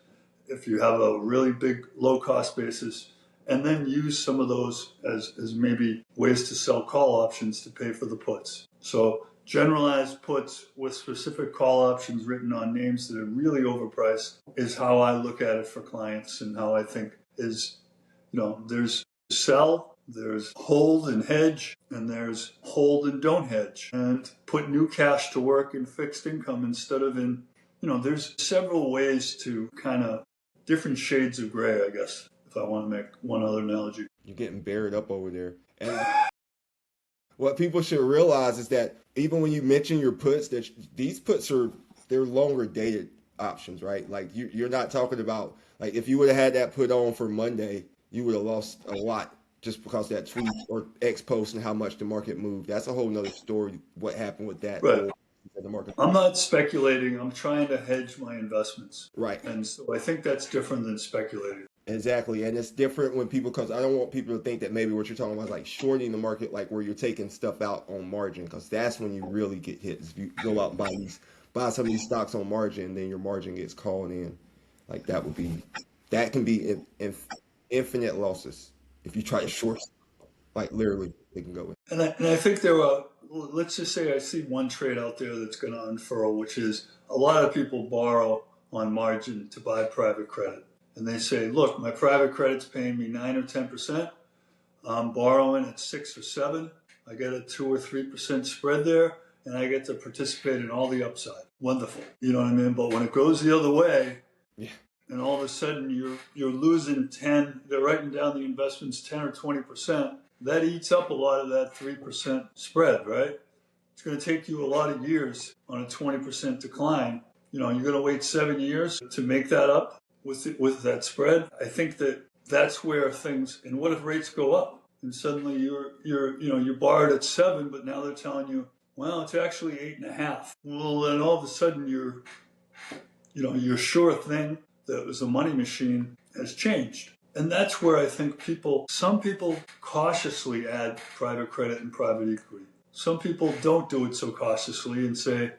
if you have a really big low cost basis, and then use some of those as maybe ways to sell call options to pay for the puts. So generalized puts with specific call options written on names that are really overpriced is how I look at it for clients, and how I think is, there's sell, there's hold and hedge, and there's hold and don't hedge, and put new cash to work in fixed income instead of in, there's several ways to kind of different shades of gray, I guess, if I want to make one other analogy. You're getting buried up over there. And what people should realize is that even when you mention your puts, that these puts they're longer dated options, right? Like you're not talking about, like, if you would have had that put on for Monday, you would have lost a lot just because that tweet or X post and how much the market moved. That's a whole nother story, what happened with that. Right. The market. I'm not speculating. I'm trying to hedge my investments. Right. And so I think that's different than speculating. Exactly. And it's different when people, because I don't want people to think that maybe what you're talking about is like shorting the market, like where you're taking stuff out on margin, because that's when you really get hit. If you go out and buy some of these stocks on margin, then your margin gets called in. Like that can be infinite losses if you try to short, like literally they can go in. And I think let's just say I see one trade out there that's going to unfurl, which is a lot of people borrow on margin to buy private credit. And they say, look, my private credit's paying me 9 or 10%. I'm borrowing at 6 or 7. I get a 2 or 3% spread there, and I get to participate in all the upside. Wonderful. You know what I mean? But when it goes the other way, yeah, and all of a sudden you're losing 10, they're writing down the investments 10 or 20%, that eats up a lot of that 3% spread, right? It's going to take you a lot of years on a 20% decline. You're going to wait 7 years to make that up with that spread. I think that's where things, and what if rates go up and suddenly you're borrowed at 7, but now they're telling you, well, it's actually 8.5. Well, then all of a sudden your sure thing that was a money machine has changed. And that's where I think some people cautiously add private credit and private equity. Some people don't do it so cautiously and say,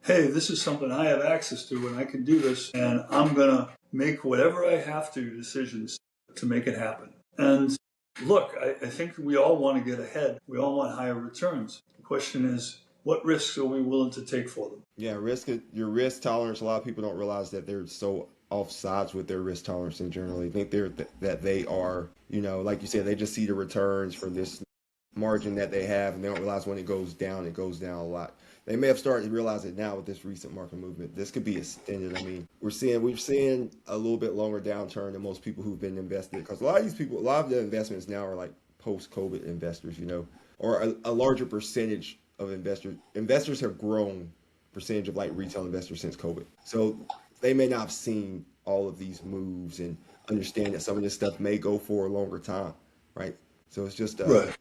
hey, this is something I have access to and I can do this, and I'm going to make whatever I have to decisions to make it happen. And look, I think we all want to get ahead. We all want higher returns. The question is, what risks are we willing to take for them? Yeah, your risk tolerance, a lot of people don't realize that they're so off sides with their risk tolerance in general. They think that they are, like you said, they just see the returns for this margin that they have, and they don't realize when it goes down a lot. They may have started to realize it now with this recent market movement. This could be extended. I mean, we've seen a little bit longer downturn than most people who've been invested, because a lot of these people, a lot of the investments now are like post-COVID investors, or a larger percentage of investors. Investors have grown percentage of like retail investors since COVID. So they may not have seen all of these moves and understand that some of this stuff may go for a longer time, right? So it's just Right.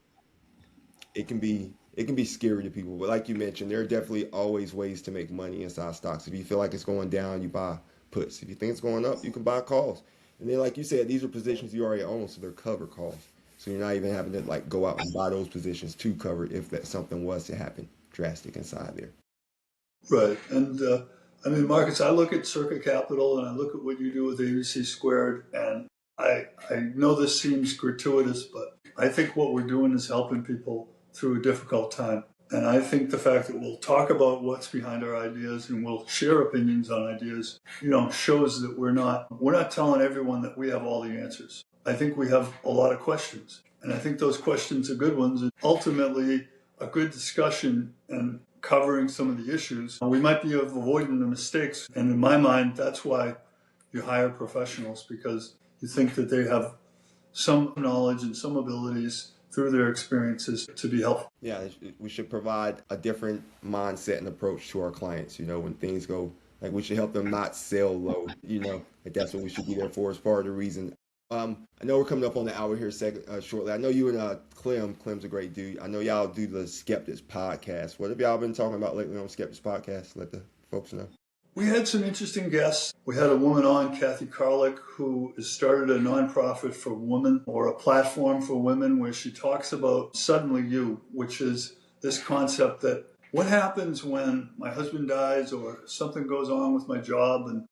it can be scary to people. But like you mentioned, there are definitely always ways to make money inside stocks. If you feel like it's going down, you buy puts. If you think it's going up, you can buy calls. And then, like you said, these are positions you already own, so they're cover calls. So you're not even having to like go out and buy those positions to cover if that something was to happen drastic inside there. Right. And I mean, Marcus, I look at Circa Capital and I look at what you do with ABC Squared, and I know this seems gratuitous, but I think what we're doing is helping people through a difficult time. And I think the fact that we'll talk about what's behind our ideas and we'll share opinions on ideas, shows that we're not telling everyone that we have all the answers. I think we have a lot of questions, and I think those questions are good ones. And ultimately, a good discussion and covering some of the issues, we might be avoiding the mistakes. And in my mind, that's why you hire professionals, because you think that they have some knowledge and some abilities through their experiences to be helpful. Yeah, we should provide a different mindset and approach to our clients. When things go, like, we should help them not sell low. Like that's what we should be there for as part of the reason. I know we're coming up on the hour here shortly. I know you and Clem's a great dude. I know y'all do the Skeptics podcast. What have y'all been talking about lately on Skeptics podcast? Let the folks know. We had some interesting guests. We had a woman on, Kathy Karlik, who has started a nonprofit for women, or a platform for women, where she talks about Suddenly You, which is this concept that what happens when my husband dies or something goes on with my job and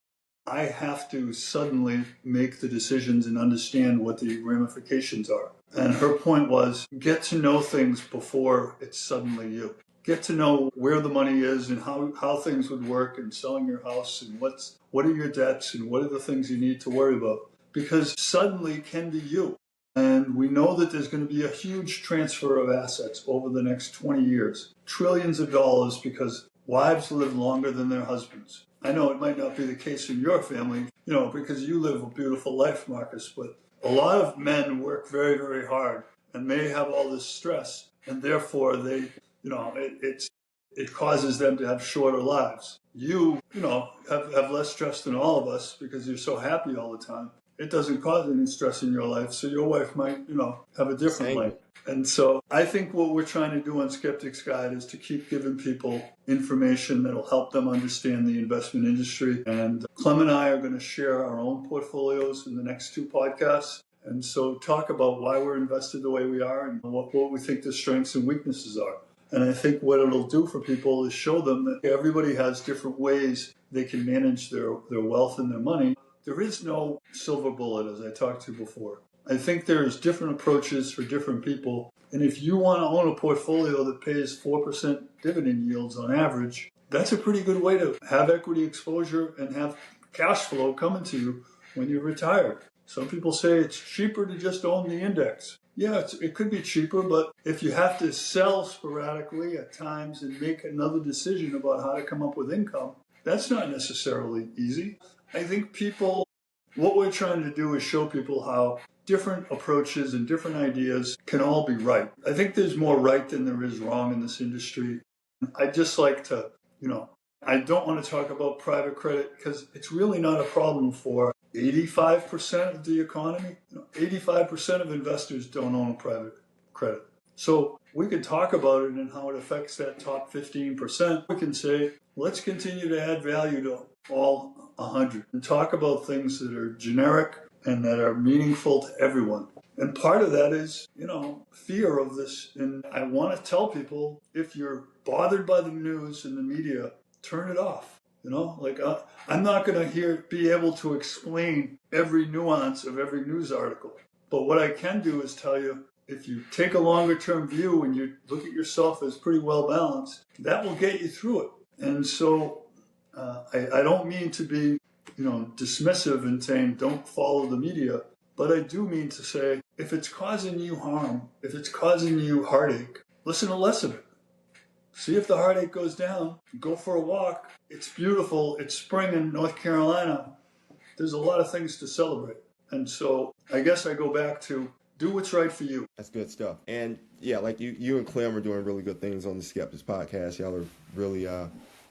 I have to suddenly make the decisions and understand what the ramifications are. And her point was, get to know things before it's suddenly you. Get to know where the money is and how things would work, and selling your house, and what are your debts and what are the things you need to worry about. Because suddenly can be you. And we know that there's going to be a huge transfer of assets over the next 20 years. Trillions of dollars, because wives live longer than their husbands. I know it might not be the case in your family, because you live a beautiful life, Marcus, but a lot of men work very, very hard and may have all this stress, and therefore they, it causes them to have shorter lives. You have less stress than all of us because you're so happy all the time. It doesn't cause any stress in your life, so your wife might, have a different life. And so I think what we're trying to do on Skeptics Guide is to keep giving people information that'll help them understand the investment industry. And Clem and I are going to share our own portfolios in the next 2 podcasts. And so talk about why we're invested the way we are and what we think the strengths and weaknesses are. And I think what it'll do for people is show them that everybody has different ways they can manage their wealth and their money. There is no silver bullet, as I talked to before. I think there's different approaches for different people. And if you want to own a portfolio that pays 4% dividend yields on average, that's a pretty good way to have equity exposure and have cash flow coming to you when you're retired. Some people say it's cheaper to just own the index. Yeah, it could be cheaper, but if you have to sell sporadically at times and make another decision about how to come up with income, that's not necessarily easy. I think what we're trying to do is show people how different approaches and different ideas can all be right. I think there's more right than there is wrong in this industry. I'd just like to, I don't want to talk about private credit because it's really not a problem for 85% of the economy. 85% of investors don't own private credit. So we can talk about it and how it affects that top 15%. We can say, let's continue to add value to all 100 and talk about things that are generic and that are meaningful to everyone. And part of that is, fear of this. And I want to tell people, if you're bothered by the news and the media, turn it off. I'm not going to be able to explain every nuance of every news article. But what I can do is tell you, if you take a longer term view and you look at yourself as pretty well balanced, that will get you through it. And so I don't mean to be, dismissive and saying don't follow the media, but I do mean to say if it's causing you harm, if it's causing you heartache, listen to less of it. See if the heartache goes down. Go for a walk. It's beautiful. It's spring in North Carolina. There's a lot of things to celebrate. And so I guess I go back to do what's right for you. That's good stuff. And yeah, like you and Clem are doing really good things on the Skeptics podcast. Y'all are really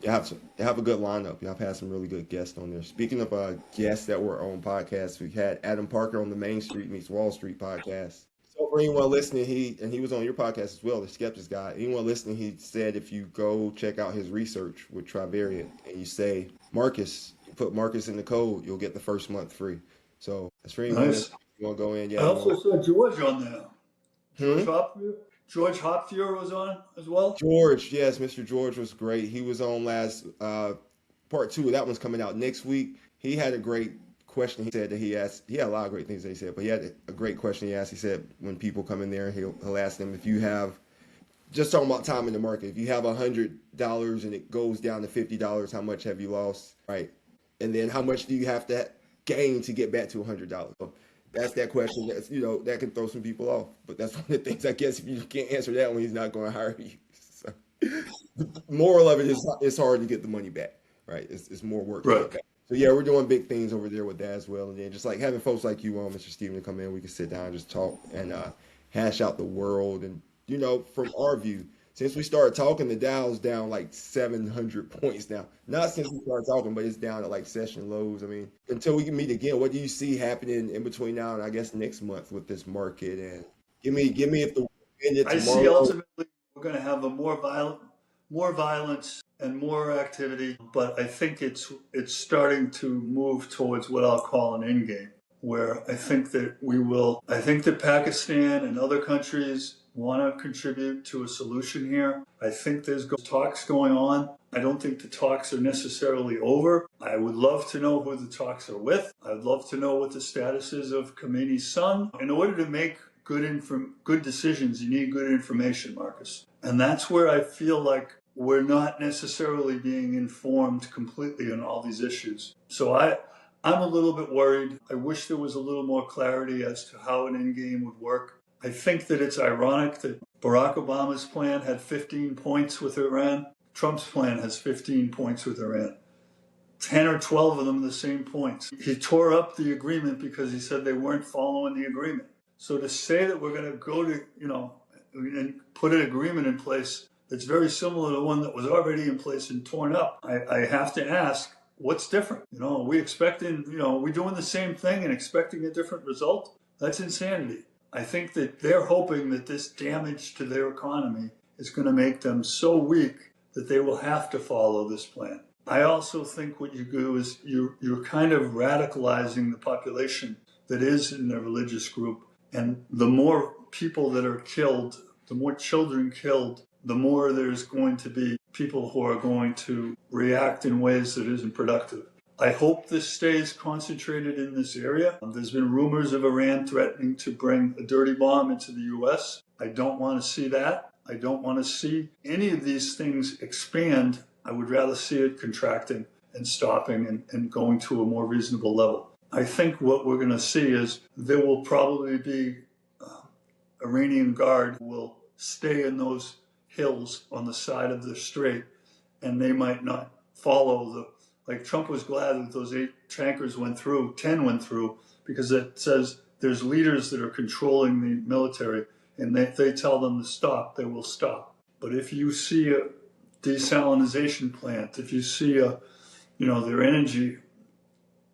you have a good lineup. Y'all have had some really good guests on there. Speaking of guests that were on podcasts, we had Adam Parker on the Main Street Meets Wall Street podcast. So for anyone listening, he was on your podcast as well, the Skeptics Guy. Anyone listening, he said if you go check out his research with Trivariate and you say Marcus, you put Marcus in the code, you'll get the first month free. So that's for anyone Nice. you want to go in. Yeah. I also saw George on there. Hmm? George Hopfier was on as well. George, yes, Mr. George was great. He was on last part 2. That one's coming out next week. He had a great question. He said that he asked. He had a lot of great things that he said, but he had a great question he asked. He said when people come in there, he'll ask them if you have, just talking about time in the market, if you have $100 and it goes down to $50, how much have you lost, right? And then how much do you have to gain to get back to $100? So that's that question. That's, that can throw some people off. But that's one of the things, I guess, if you can't answer that one, he's not going to hire you. So, the moral of it is it's hard to get the money back, right? It's more work to get back. So yeah, we're doing big things over there with that as well. And then just like having folks like you on, Mr. Steven, to come in, we can sit down and just talk and hash out the world. And, from our view, since we started talking, the Dow's down like 700 points now. Not since we started talking, but it's down at like session lows. I mean, until we can meet again, what do you see happening in between now and I guess next month with this market? And give me if the I see ultimately we're going to have a more violence and more activity, but I think it's starting to move towards what I'll call an end game, where I think that Pakistan and other countries want to contribute to a solution here. I think there's talks going on. I don't think the talks are necessarily over. I would love to know who the talks are with. I'd love to know what the status is of Khomeini's son. In order to make good decisions, you need good information, Marcus. And that's where I feel like we're not necessarily being informed completely on all these issues. So I'm a little bit worried. I wish there was a little more clarity as to how an endgame would work. I think that it's ironic that Barack Obama's plan had 15 points with Iran. Trump's plan has 15 points with Iran. 10 or 12 of them the same points. He tore up the agreement because he said they weren't following the agreement. So to say that we're going to go to, and put an agreement in place that's very similar to the one that was already in place and torn up, I have to ask, what's different? Are we expecting, are we doing the same thing and expecting a different result? That's insanity. I think that they're hoping that this damage to their economy is going to make them so weak that they will have to follow this plan. I also think what you do is you're kind of radicalizing the population that is in the religious group. And the more people that are killed, the more children killed, the more there's going to be people who are going to react in ways that isn't productive. I hope this stays concentrated in this area. There's been rumors of Iran threatening to bring a dirty bomb into the U.S. I don't want to see that. I don't want to see any of these things expand. I would rather see it contracting and stopping and going to a more reasonable level. I think what we're going to see is there will probably be Iranian Guard who will stay in those hills on the side of the Strait, and they might not follow like Trump was glad that those 8 tankers went through, 10 went through, because it says there's leaders that are controlling the military, and if they tell them to stop, they will stop. But if you see a desalinization plant, if you see their energy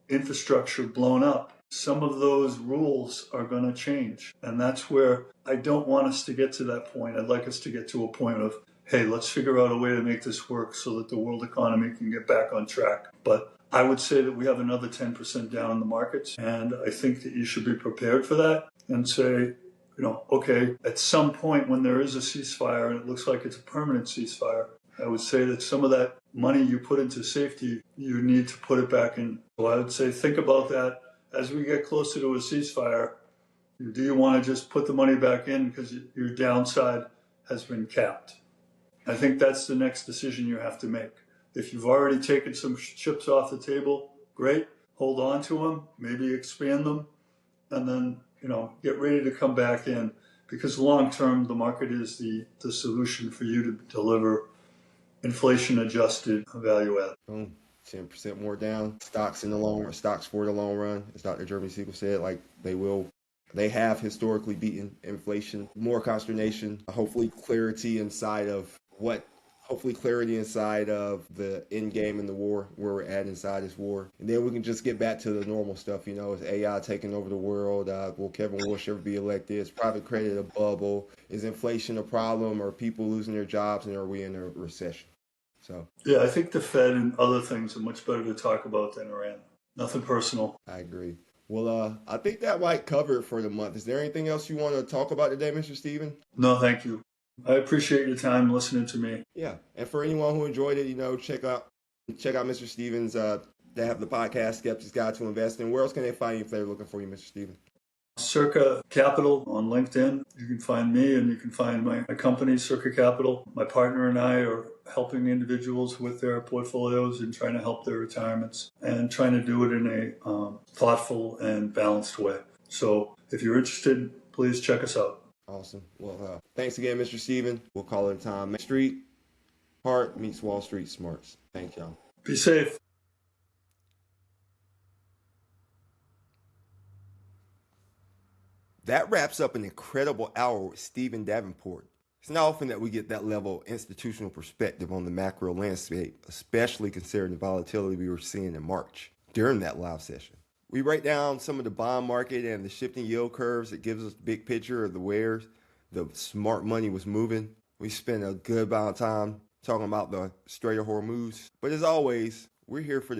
infrastructure blown up, some of those rules are going to change. And that's where I don't want us to get to that point. I'd like us to get to a point of, hey, let's figure out a way to make this work so that the world economy can get back on track. But I would say that we have another 10% down in the markets. And I think that you should be prepared for that and say, okay, at some point when there is a ceasefire and it looks like it's a permanent ceasefire, I would say that some of that money you put into safety, you need to put it back in. So I would say think about that as we get closer to a ceasefire. Do you want to just put the money back in because your downside has been capped? I think that's the next decision you have to make. If you've already taken some chips off the table, great, hold on to them, maybe expand them, and then get ready to come back in, because long term, the market is the solution for you to deliver inflation adjusted value add. Boom. 10% more down. Stocks in the long run, stocks for the long run, as Dr. Jeremy Siegel said, like they have historically beaten inflation. More consternation, hopefully clarity inside of the end game in the war, where we're at inside this war. And then we can just get back to the normal stuff, is AI taking over the world? Will Kevin Walsh ever be elected? Is private credit a bubble? Is inflation a problem? Are people losing their jobs, and are we in a recession? So yeah, I think the Fed and other things are much better to talk about than Iran. Nothing personal. I agree. Well, I think that might cover it for the month. Is there anything else you want to talk about today, Mr. Steven? No, thank you. I appreciate your time listening to me. Yeah, and for anyone who enjoyed it, check out Mr. Stevens. They have the podcast Skeptic's Guide to Investing. Where else can they find you if they're looking for you, Mr. Steven? Circa Capital on LinkedIn. You can find me, and you can find my company, Circa Capital. My partner and I are helping individuals with their portfolios and trying to help their retirements, and trying to do it in a thoughtful and balanced way. So if you're interested, please check us out. Awesome. Well, thanks again, Mr. Steven. We'll call it a time. Main Street Heart meets Wall Street Smarts. Thank y'all. Be safe. That wraps up an incredible hour with Stephen Davenport. It's not often that we get that level of institutional perspective on the macro landscape, especially considering the volatility we were seeing in March during that live session. We break down some of the bond market and the shifting yield curves that gives us the big picture of where the smart money was moving. We spent a good amount of time talking about the Strait of Hormuz. But as always, we're here for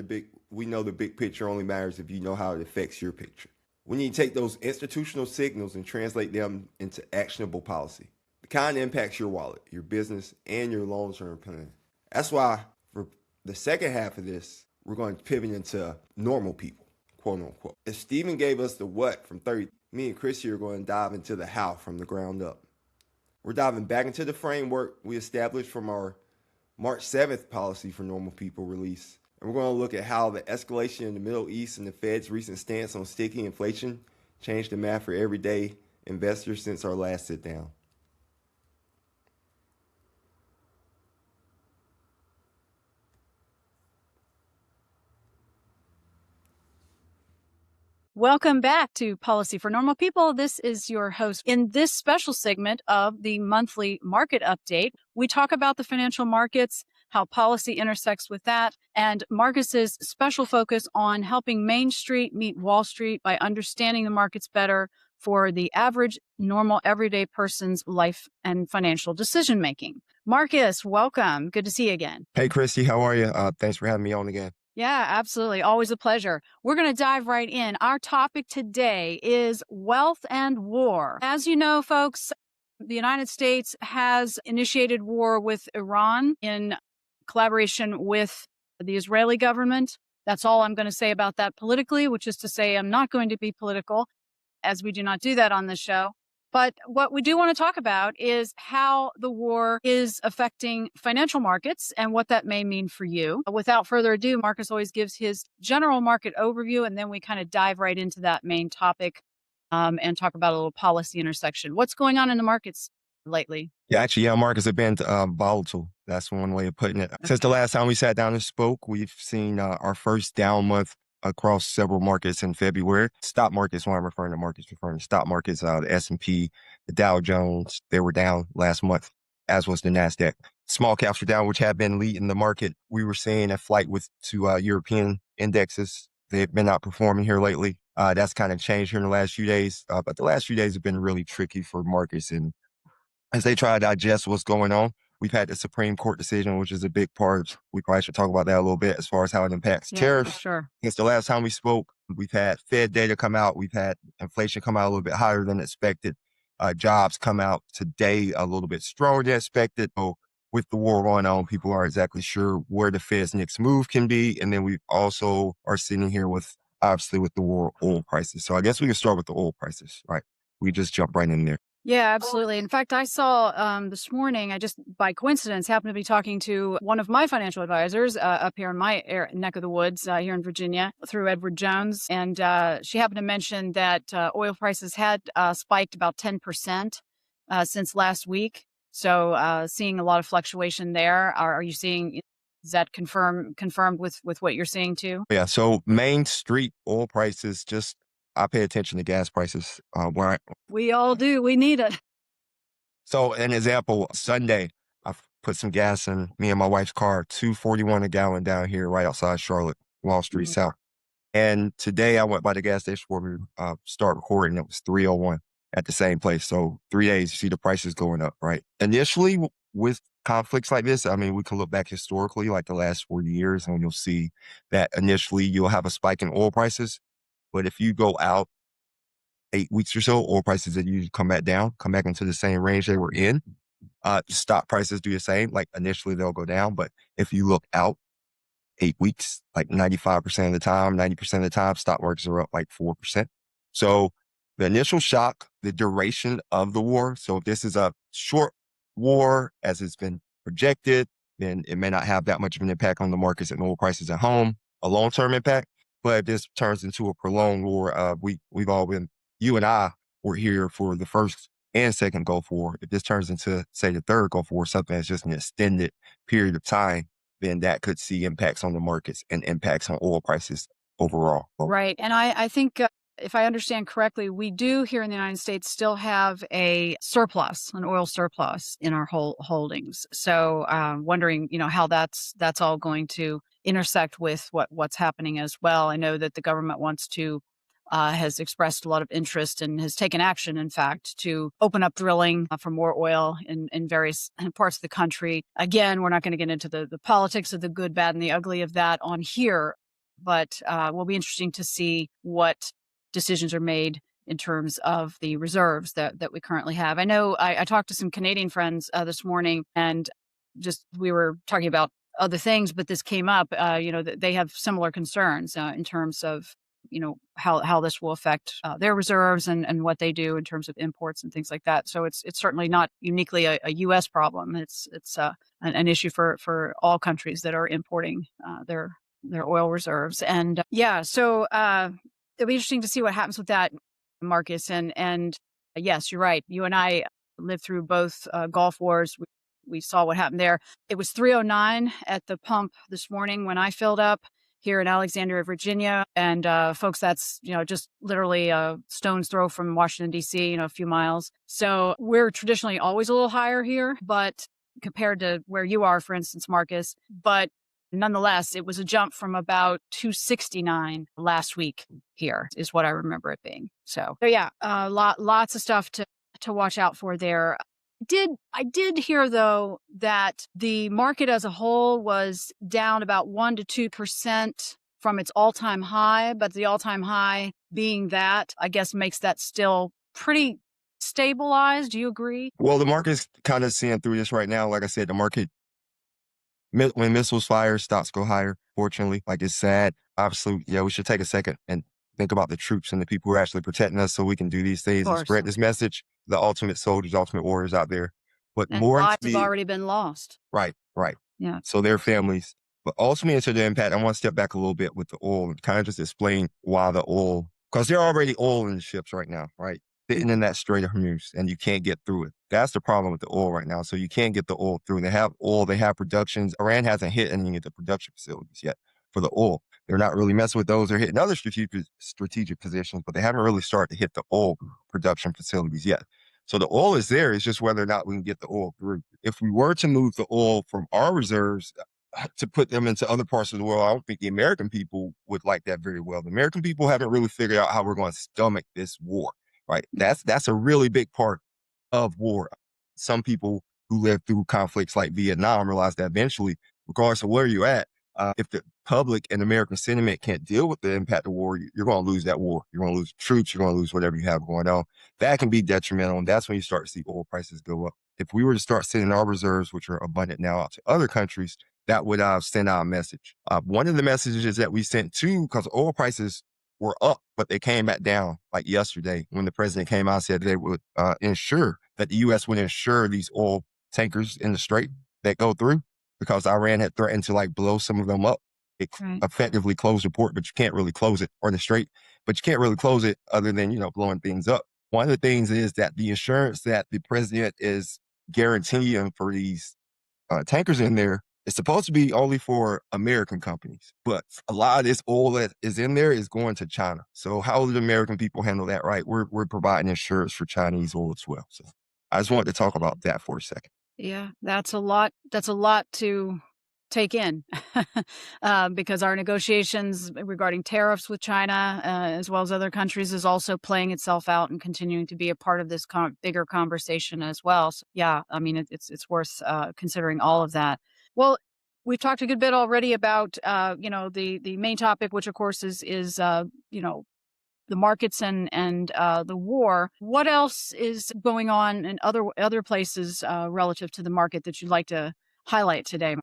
we know the big picture only matters if you know how it affects your picture. We need to take those institutional signals and translate them into actionable policy. The kind that impacts your wallet, your business, and your long-term plan. That's why for the second half of this, we're going to pivot into normal people, quote unquote. If Stephen gave us the what from 30, me and Chris here are going to dive into the how from the ground up. We're diving back into the framework we established from our March 7th policy for normal people release. And we're going to look at how the escalation in the Middle East and the Fed's recent stance on sticky inflation changed the math for everyday investors since our last sit down. Welcome back to Policy for Normal People. This is your host. In this special segment of the monthly market update, we talk about the financial markets, how policy intersects with that, and Marcus's special focus on helping Main Street meet Wall Street by understanding the markets better for the average, normal, everyday person's life and financial decision making. Marcus, welcome. Good to see you again. Hey, Christy, how are you? Thanks for having me on again. Yeah, absolutely. Always a pleasure. We're going to dive right in. Our topic today is wealth and war. As you know, folks, the United States has initiated war with Iran in collaboration with the Israeli government. That's all I'm going to say about that politically, which is to say I'm not going to be political, as we do not do that on this show. But what we do want to talk about is how the war is affecting financial markets and what that may mean for you. Without further ado, Marcus always gives his general market overview, and then we kind of dive right into that main topic and talk about a little policy intersection. What's going on in the markets lately? Yeah, markets have been volatile. That's one way of putting it. Since the last time we sat down and spoke, we've seen our first down month across several markets in February. Stock markets, when I'm referring to stock markets, the S&P, the Dow Jones, they were down last month, as was the NASDAQ. Small caps were down, which have been leading the market. We were seeing a flight to European indexes. They've been outperforming here lately. That's kind of changed here in the last few days. But the last few days have been really tricky for markets. And as they try to digest what's going on, we've had the Supreme Court decision, which is a big part. We probably should talk about that a little bit as far as how it impacts tariffs. Sure. Since the last time we spoke, we've had Fed data come out. We've had inflation come out a little bit higher than expected. Jobs come out today a little bit stronger than expected. So with the war going on, people aren't exactly sure where the Fed's next move can be. And then we also are sitting here with the war oil prices. So I guess we can start with the oil prices, right? We just jump right in there. Yeah, absolutely. In fact, I saw this morning, I just by coincidence happened to be talking to one of my financial advisors up here in my neck of the woods here in Virginia through Edward Jones. And she happened to mention that oil prices had spiked about 10% since last week. So seeing a lot of fluctuation there. Are you seeing, is that confirmed with what you're seeing too? Yeah. So Main Street oil prices, just I pay attention to gas prices. We all do. We need it. So an example, Sunday, I put some gas in me and my wife's car, 2.41 a gallon down here right outside Charlotte, Wall Street South. And today I went by the gas station before we start recording. It was 301 at the same place. So 3 days, you see the prices going up, right? Initially with conflicts like this, I mean, we can look back historically, like the last 40 years, and you'll see that initially you'll have a spike in oil prices. But if you go out 8 weeks or so, oil prices that usually come back into the same range they were in. Stock prices do the same. Like initially they'll go down, but if you look out 8 weeks, like 95% of the time, 90% of the time, stock markets are up like 4%. So the initial shock, the duration of the war. So if this is a short war as it's been projected, then it may not have that much of an impact on the markets and oil prices at home, a long-term impact. But if this turns into a prolonged war, we've all been, you and I were here for the first and second Gulf War. If this turns into, say, the third Gulf War, something that's just an extended period of time, then that could see impacts on the markets and impacts on oil prices overall. Right. And I think if I understand correctly, we do here in the United States still have a surplus, an oil surplus in our holdings. So wondering, how that's all going to intersect with what's happening as well. I know that the government wants to has expressed a lot of interest and has taken action, in fact, to open up drilling for more oil in various parts of the country. Again, we're not going to get into the politics of the good, bad, and the ugly of that on here, but will be interesting to see what decisions are made in terms of the reserves that we currently have. I know I talked to some Canadian friends this morning, and just we were talking about other things, but this came up. They have similar concerns in terms of how this will affect their reserves and what they do in terms of imports and things like that. So it's certainly not uniquely a U.S. problem. It's an issue for all countries that are importing their oil reserves. And so it'll be interesting to see what happens with that, Marcus. And yes, you're right. You and I lived through both Gulf Wars. We saw what happened there. It was 309 at the pump this morning when I filled up here in Alexandria, Virginia. And folks, that's, just literally a stone's throw from Washington, D.C., a few miles. So we're traditionally always a little higher here, but compared to where you are, for instance, Marcus, but nonetheless, it was a jump from about 269 last week here is what I remember it being. So yeah, lots of stuff to watch out for there. I did hear, though, that the market as a whole was down about 1% to 2% from its all-time high, but the all-time high being that, I guess, makes that still pretty stabilized. Do you agree? Well, the market's kind of seeing through this right now. Like I said, the market, when missiles fire, stocks go higher, fortunately. Like, it's sad. Obviously, we should take a second and think about the troops and the people who are actually protecting us so we can do these things and spread this message. The ultimate soldiers, ultimate warriors out there. But and more lives have already been lost. Right. Yeah. So their families. But ultimately into the impact, I want to step back a little bit with the oil and kind of just explain why the oil, because there are already oil in the ships right now, right? Sitting in that Strait of Hormuz, and you can't get through it. That's the problem with the oil right now. So you can't get the oil through. They have oil, they have productions. Iran hasn't hit any of the production facilities yet for the oil. They're not really messing with those. They're hitting other strategic positions, but they haven't really started to hit the oil production facilities yet. So the oil is there. It's just whether or not we can get the oil through. If we were to move the oil from our reserves to put them into other parts of the world, I don't think the American people would like that very well. The American people haven't really figured out how we're going to stomach this war, right? That's a really big part of war. Some people who lived through conflicts like Vietnam realize that eventually, regardless of where you're at, if the public and American sentiment can't deal with the impact of war, you're going to lose that war. You're going to lose troops. You're going to lose whatever you have going on. That can be detrimental, and that's when you start to see oil prices go up. If we were to start sending our reserves, which are abundant now, out to other countries, that would send out a message. One of the messages that we sent too, because oil prices were up, but they came back down like yesterday when the president came out and said they would ensure that the U.S. would insure these oil tankers in the Strait that go through because Iran had threatened to like blow some of them up. It effectively closed the port, but you can't really close it, or the Strait, but you can't really close it other than, blowing things up. One of the things is that the insurance that the president is guaranteeing for these tankers in there is supposed to be only for American companies, but a lot of this oil that is in there is going to China. So how will the American people handle that, right? We're providing insurance for Chinese oil as well. So I just wanted to talk about that for a second. Yeah, that's a lot. That's a lot to take in because our negotiations regarding tariffs with China, as well as other countries, is also playing itself out and continuing to be a part of this bigger conversation as well. So, yeah, I mean, it's worth considering all of that. Well, we've talked a good bit already about the main topic, which of course is the markets and the war. What else is going on in other places relative to the market that you'd like to highlight today?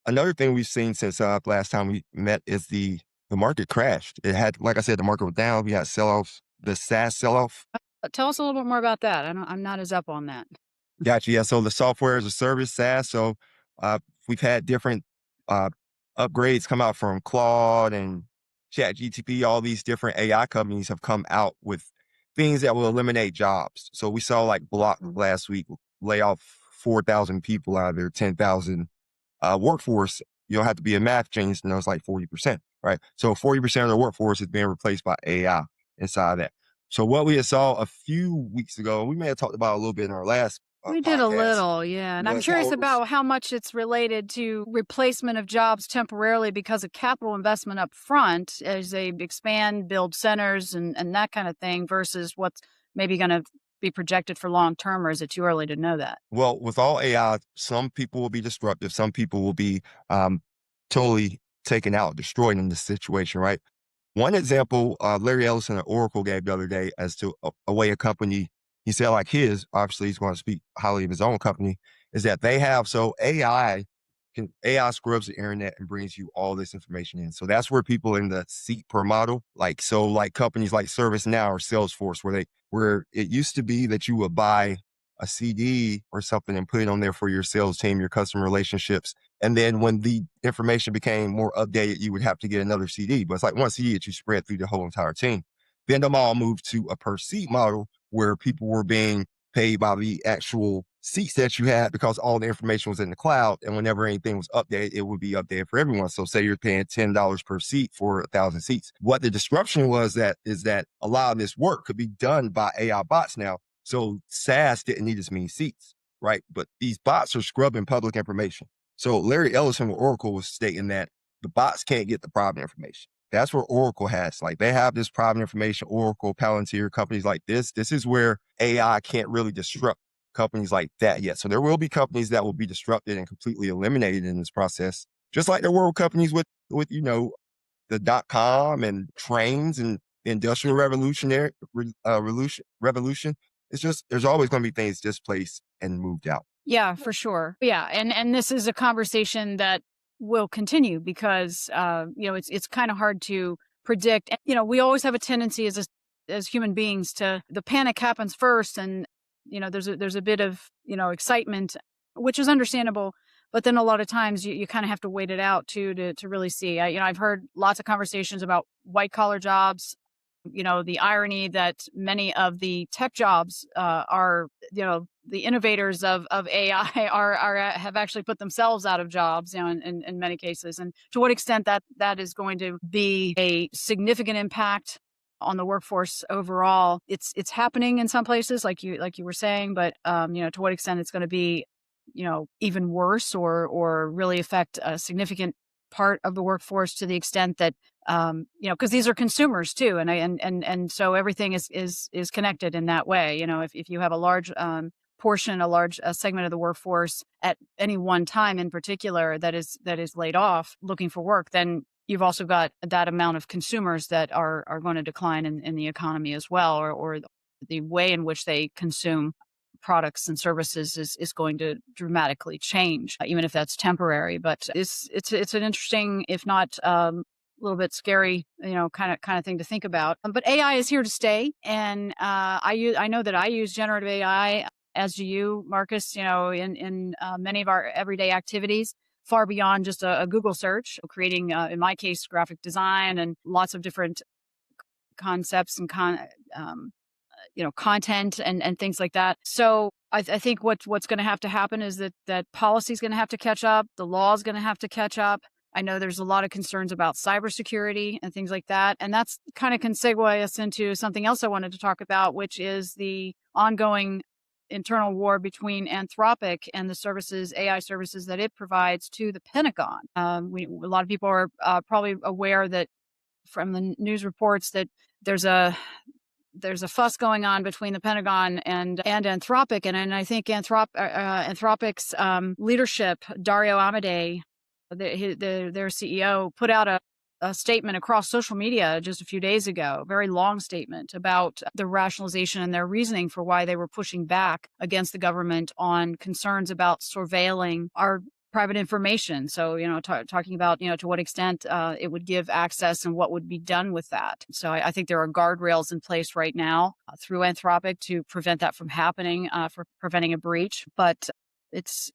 Another thing we've seen since last time we met is the market crashed. It had, like I said, the market was down. We had sell-offs, the SaaS sell-off. Tell us a little bit more about that. I'm not as up on that. Gotcha. Yeah. So the software as a service, SaaS. So we've had different upgrades come out from Claude and ChatGPT. All these different AI companies have come out with things that will eliminate jobs. So we saw like Block last week lay off 4,000 people out of their 10,000 workforce. You don't have to be a math genius to know it's like 40%, right? So 40% of the workforce is being replaced by AI inside of that. So what we saw a few weeks ago, we may have talked about a little bit in our last we did a little, yeah. And I'm curious about how much it's related to replacement of jobs temporarily because of capital investment up front as they expand, build centers and that kind of thing versus what's maybe going to be projected for long term, or is it too early to know that? Well, with all AI, some people will be disruptive. Some people will be totally taken out, destroyed in this situation, right? One example, Larry Ellison at Oracle gave the other day as to a way a company, he said like his, obviously he's going to speak highly of his own company, is that they have, so AI scrubs the internet and brings you all this information in. So that's where people in the seat per model, like companies like ServiceNow or Salesforce, where it used to be that you would buy a CD or something and put it on there for your sales team, your customer relationships. And then when the information became more updated, you would have to get another CD. But it's like one CD that you spread through the whole entire team. Then them all moved to a per seat model where people were being paid by the actual seats that you had because all the information was in the cloud. And whenever anything was updated, it would be updated for everyone. So say you're paying $10 per seat for 1,000 seats. What the disruption was is that a lot of this work could be done by AI bots now. So SaaS didn't need as many seats, right? But these bots are scrubbing public information. So Larry Ellison with Oracle was stating that the bots can't get the private information. That's where Oracle has, like, they have this private information, Oracle, Palantir, companies like this. This is where AI can't really disrupt companies like that yet. So there will be companies that will be disrupted and completely eliminated in this process. Just like there were companies with the .com and trains and the industrial revolution. It's just, there's always going to be things displaced and moved out. Yeah, for sure. Yeah. And this is a conversation that will continue because, it's kind of hard to predict. We always have a tendency as human beings the panic happens first. And, there's a bit of, excitement, which is understandable. But then a lot of times you kind of have to wait it out too, to really see. I've heard lots of conversations about white collar jobs. The irony that many of the tech jobs are, the innovators of AI have actually put themselves out of jobs, in many cases. And to what extent that is going to be a significant impact on the workforce overall, it's happening in some places, like you were saying, but to what extent it's going to be, even worse or really affect a significant part of the workforce to the extent that because these are consumers too, and so everything is connected in that way. If you have a large portion, a large segment of the workforce at any one time in particular that is laid off looking for work, then you've also got that amount of consumers that are going to decline in the economy as well, or the way in which they consume products and services is going to dramatically change, even if that's temporary. But it's an interesting, if not little bit scary, kind of thing to think about. But AI is here to stay, and I know that I use generative AI, as do you, Marcus. In many of our everyday activities, far beyond just a Google search, creating, in my case, graphic design and lots of different concepts and content and things like that. So I think what's going to have to happen is that policy is going to have to catch up. The law is going to have to catch up. I know there's a lot of concerns about cybersecurity and things like that. And that's kind of can segue us into something else I wanted to talk about, which is the ongoing internal war between Anthropic and the services, AI services that it provides to the Pentagon. A lot of people are probably aware that from the news reports that there's a fuss going on between the Pentagon and Anthropic, and I think Anthropic's leadership, Dario Amodei, their CEO, put out a statement across social media just a few days ago, a very long statement about the rationalization and their reasoning for why they were pushing back against the government on concerns about surveilling our private information. So, talking about, to what extent it would give access and what would be done with that. So I think there are guardrails in place right now through Anthropic to prevent that from happening, for preventing a breach. But it's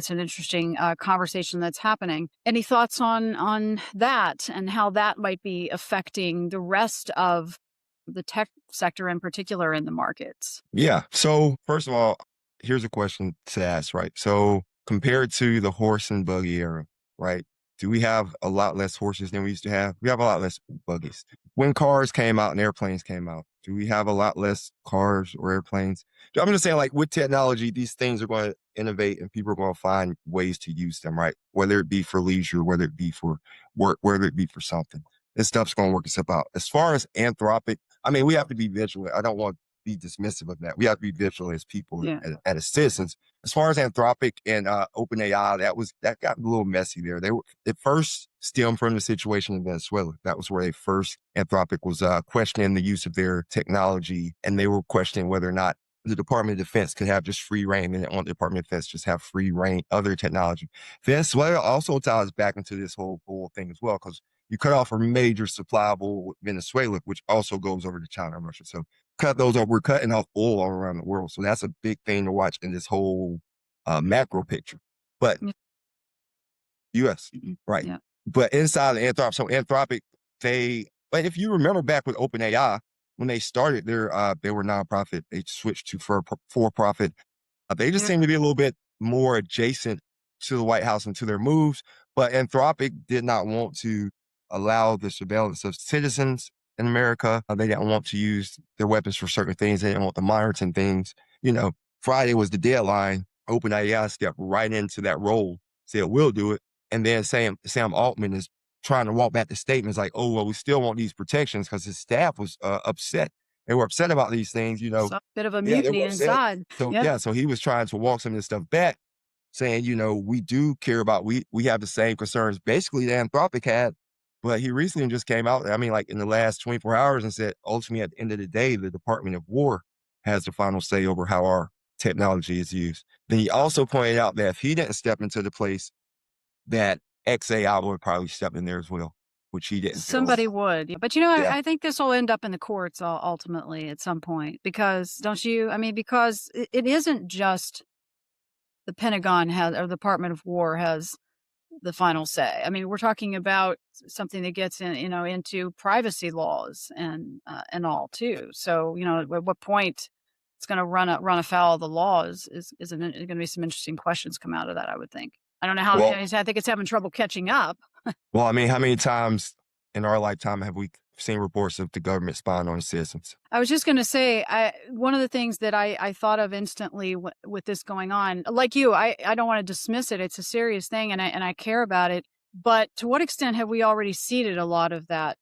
an interesting conversation that's happening. Any thoughts on that and how that might be affecting the rest of the tech sector in particular in the markets? Yeah. So first of all, here's a question to ask, right? So compared to the horse and buggy era, right? Do we have a lot less horses than we used to have? We have a lot less buggies. When cars came out and airplanes came out, do we have a lot less cars or airplanes? I'm just saying, like, with technology, these things are going to innovate and people are going to find ways to use them, right? Whether it be for leisure, whether it be for work, whether it be for something. This stuff's going to work itself out. As far as Anthropic, I mean, we have to be vigilant. I don't want to be dismissive of that. We have to be vigilant as people, as citizens. As far as Anthropic and OpenAI, that got a little messy there. It first stemmed from the situation in Venezuela. That was where Anthropic was questioning the use of their technology, and they were questioning whether or not the Department of Defense could have just free reign, and on the Department of Defense just have free reign other technology. Venezuela also ties back into this whole oil thing as well, because you cut off a major supply of oil with Venezuela, which also goes over to China and Russia. So cut those off. We're cutting off oil all around the world. So that's a big thing to watch in this whole macro picture. But U.S., right? Yeah. But inside of Anthropic, but if you remember back with OpenAI, when they started, they were nonprofit. They switched to for-profit. They just seem to be a little bit more adjacent to the White House and to their moves. But Anthropic did not want to allow the surveillance of citizens in America. They didn't want to use their weapons for certain things. They didn't want the monitoring things. Friday was the deadline. OpenAI stepped right into that role, said, we'll do it. And then Sam Altman is trying to walk back the statements like, oh, well, we still want these protections, because his staff was upset. They were upset about these things, It's a bit of a mutiny inside. So he was trying to walk some of this stuff back, saying, we do care about, we have the same concerns basically that Anthropic had. But he recently just came out, in the last 24 hours, and said, ultimately, at the end of the day, the Department of War has the final say over how our technology is used. Then he also pointed out that if he didn't step into the place, that XAI would probably step in there as well, which he didn't. Somebody would. But, I think this will end up in the courts ultimately at some point, because don't you? Because it isn't just the Pentagon or the Department of War has the final say. We're talking about something that gets into privacy laws and all too. So, at what point it's going to run afoul of the laws is going to be some interesting questions come out of that, I would think. I don't know how, I think it's having trouble catching up. Well, how many times in our lifetime have we seen reports of the government spying on citizens? I was just going to say, one of the things that I thought of instantly with this going on, like you, I don't want to dismiss it. It's a serious thing, and I care about it. But to what extent have we already ceded a lot of that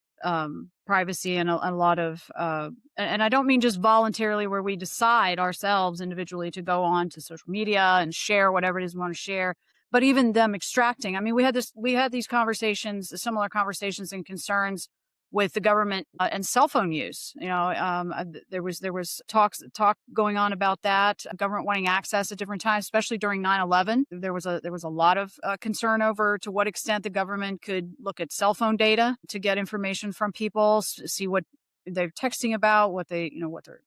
privacy and a lot of, and I don't mean just voluntarily where we decide ourselves individually to go on to social media and share whatever it is we want to share, but even them extracting. We had these conversations, similar conversations and concerns with the government and cell phone use. There was talk going on about that. Government wanting access at different times, especially during 9/11. There was a lot of concern over to what extent the government could look at cell phone data to get information from people, see what they're texting about, what they're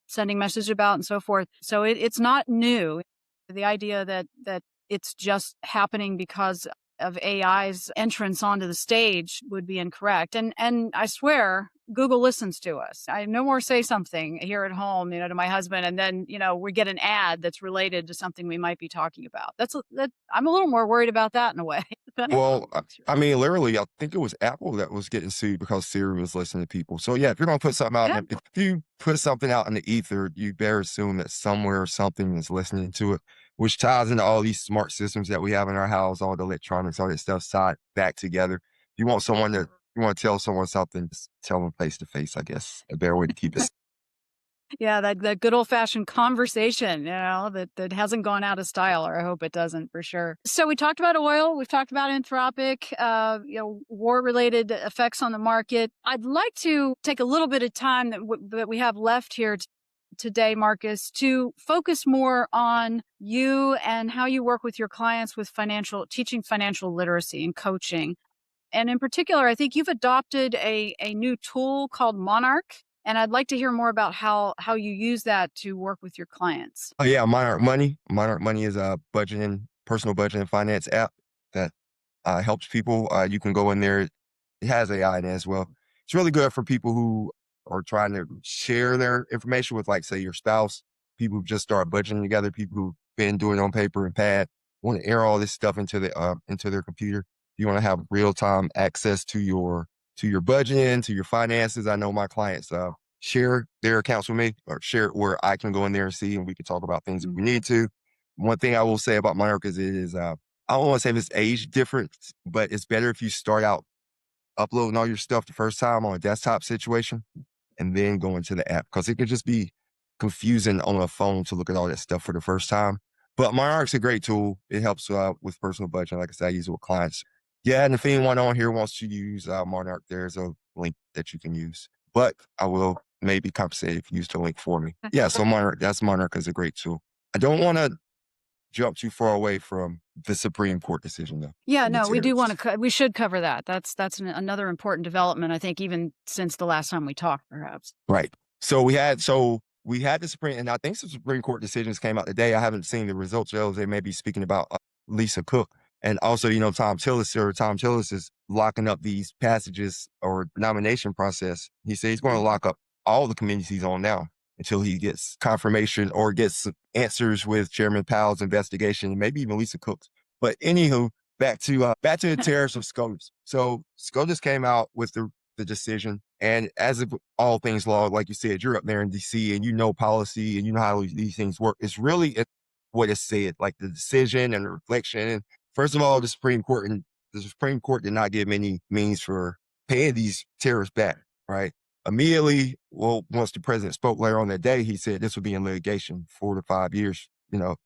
sending messages about, and so forth. So it's not new. The idea that it's just happening because of AI's entrance onto the stage would be incorrect. And I swear, Google listens to us. I no more say something here at home, to my husband, and then, we get an ad that's related to something we might be talking about. I'm a little more worried about that in a way. Well, I mean, literally, I think it was Apple that was getting sued because Siri was listening to people. So yeah, if you're going to put something out, if you put something out in the ether, you better assume that somewhere something is listening to it, which ties into all these smart systems that we have in our house, all the electronics, all that stuff side back together. If you want you want to tell someone something, just tell them face to face, I guess. A better way to keep it. Yeah, that good old-fashioned conversation, that hasn't gone out of style, or I hope it doesn't, for sure. So we talked about oil, we've talked about Anthropic, war-related effects on the market. I'd like to take a little bit of time that we have left here today, Marcus, to focus more on you and how you work with your clients with teaching financial literacy and coaching. And in particular, I think you've adopted a new tool called Monarch. And I'd like to hear more about how you use that to work with your clients. Oh yeah, Monarch Money. Monarch Money is a personal budgeting finance app that helps people. You can go in there. It has AI in it as well. It's really good for people who are trying to share their information with, like, say, your spouse, people who just start budgeting together, people who've been doing it on paper and pad, want to air all this stuff into their computer. You want to have real-time access to your budgeting, to your finances. I know my clients share their accounts with me, or share where I can go in there and see, and we can talk about things if we need to. One thing I will say about Monarch is I don't want to say if it's age difference, but it's better if you start out uploading all your stuff the first time on a desktop situation and then go into the app, because it could just be confusing on a phone to look at all that stuff for the first time. But Monarch's a great tool. It helps with personal budgeting. Like I said, I use it with clients. Yeah, and if anyone on here wants to use Monarch, there's a link that you can use. But I will maybe compensate if you use the link for me. Yeah, so Monarch is a great tool. I don't want to jump too far away from the Supreme Court decision, though. Yeah, no, we should cover that. That's another important development, I think, even since the last time we talked, perhaps. Right. So we had the Supreme, and I think some Supreme Court decisions came out today. I haven't seen the results of those. They may be speaking about Lisa Cook. And also, Tom Tillis is locking up these passages or nomination process. He said he's going to lock up all the committees he's on now until he gets confirmation or gets answers with Chairman Powell's investigation, and maybe even Lisa Cook's. But anywho, back to the tariffs of SCOTUS. So SCOTUS came out with the decision, and as of all things law, like you said, you're up there in DC and you know policy and you know how these things work. It's really what it said, like the decision and the reflection. First of all, the Supreme Court did not give any means for paying these tariffs back, right? Immediately, once the president spoke later on that day, he said this would be in litigation 4 to 5 years.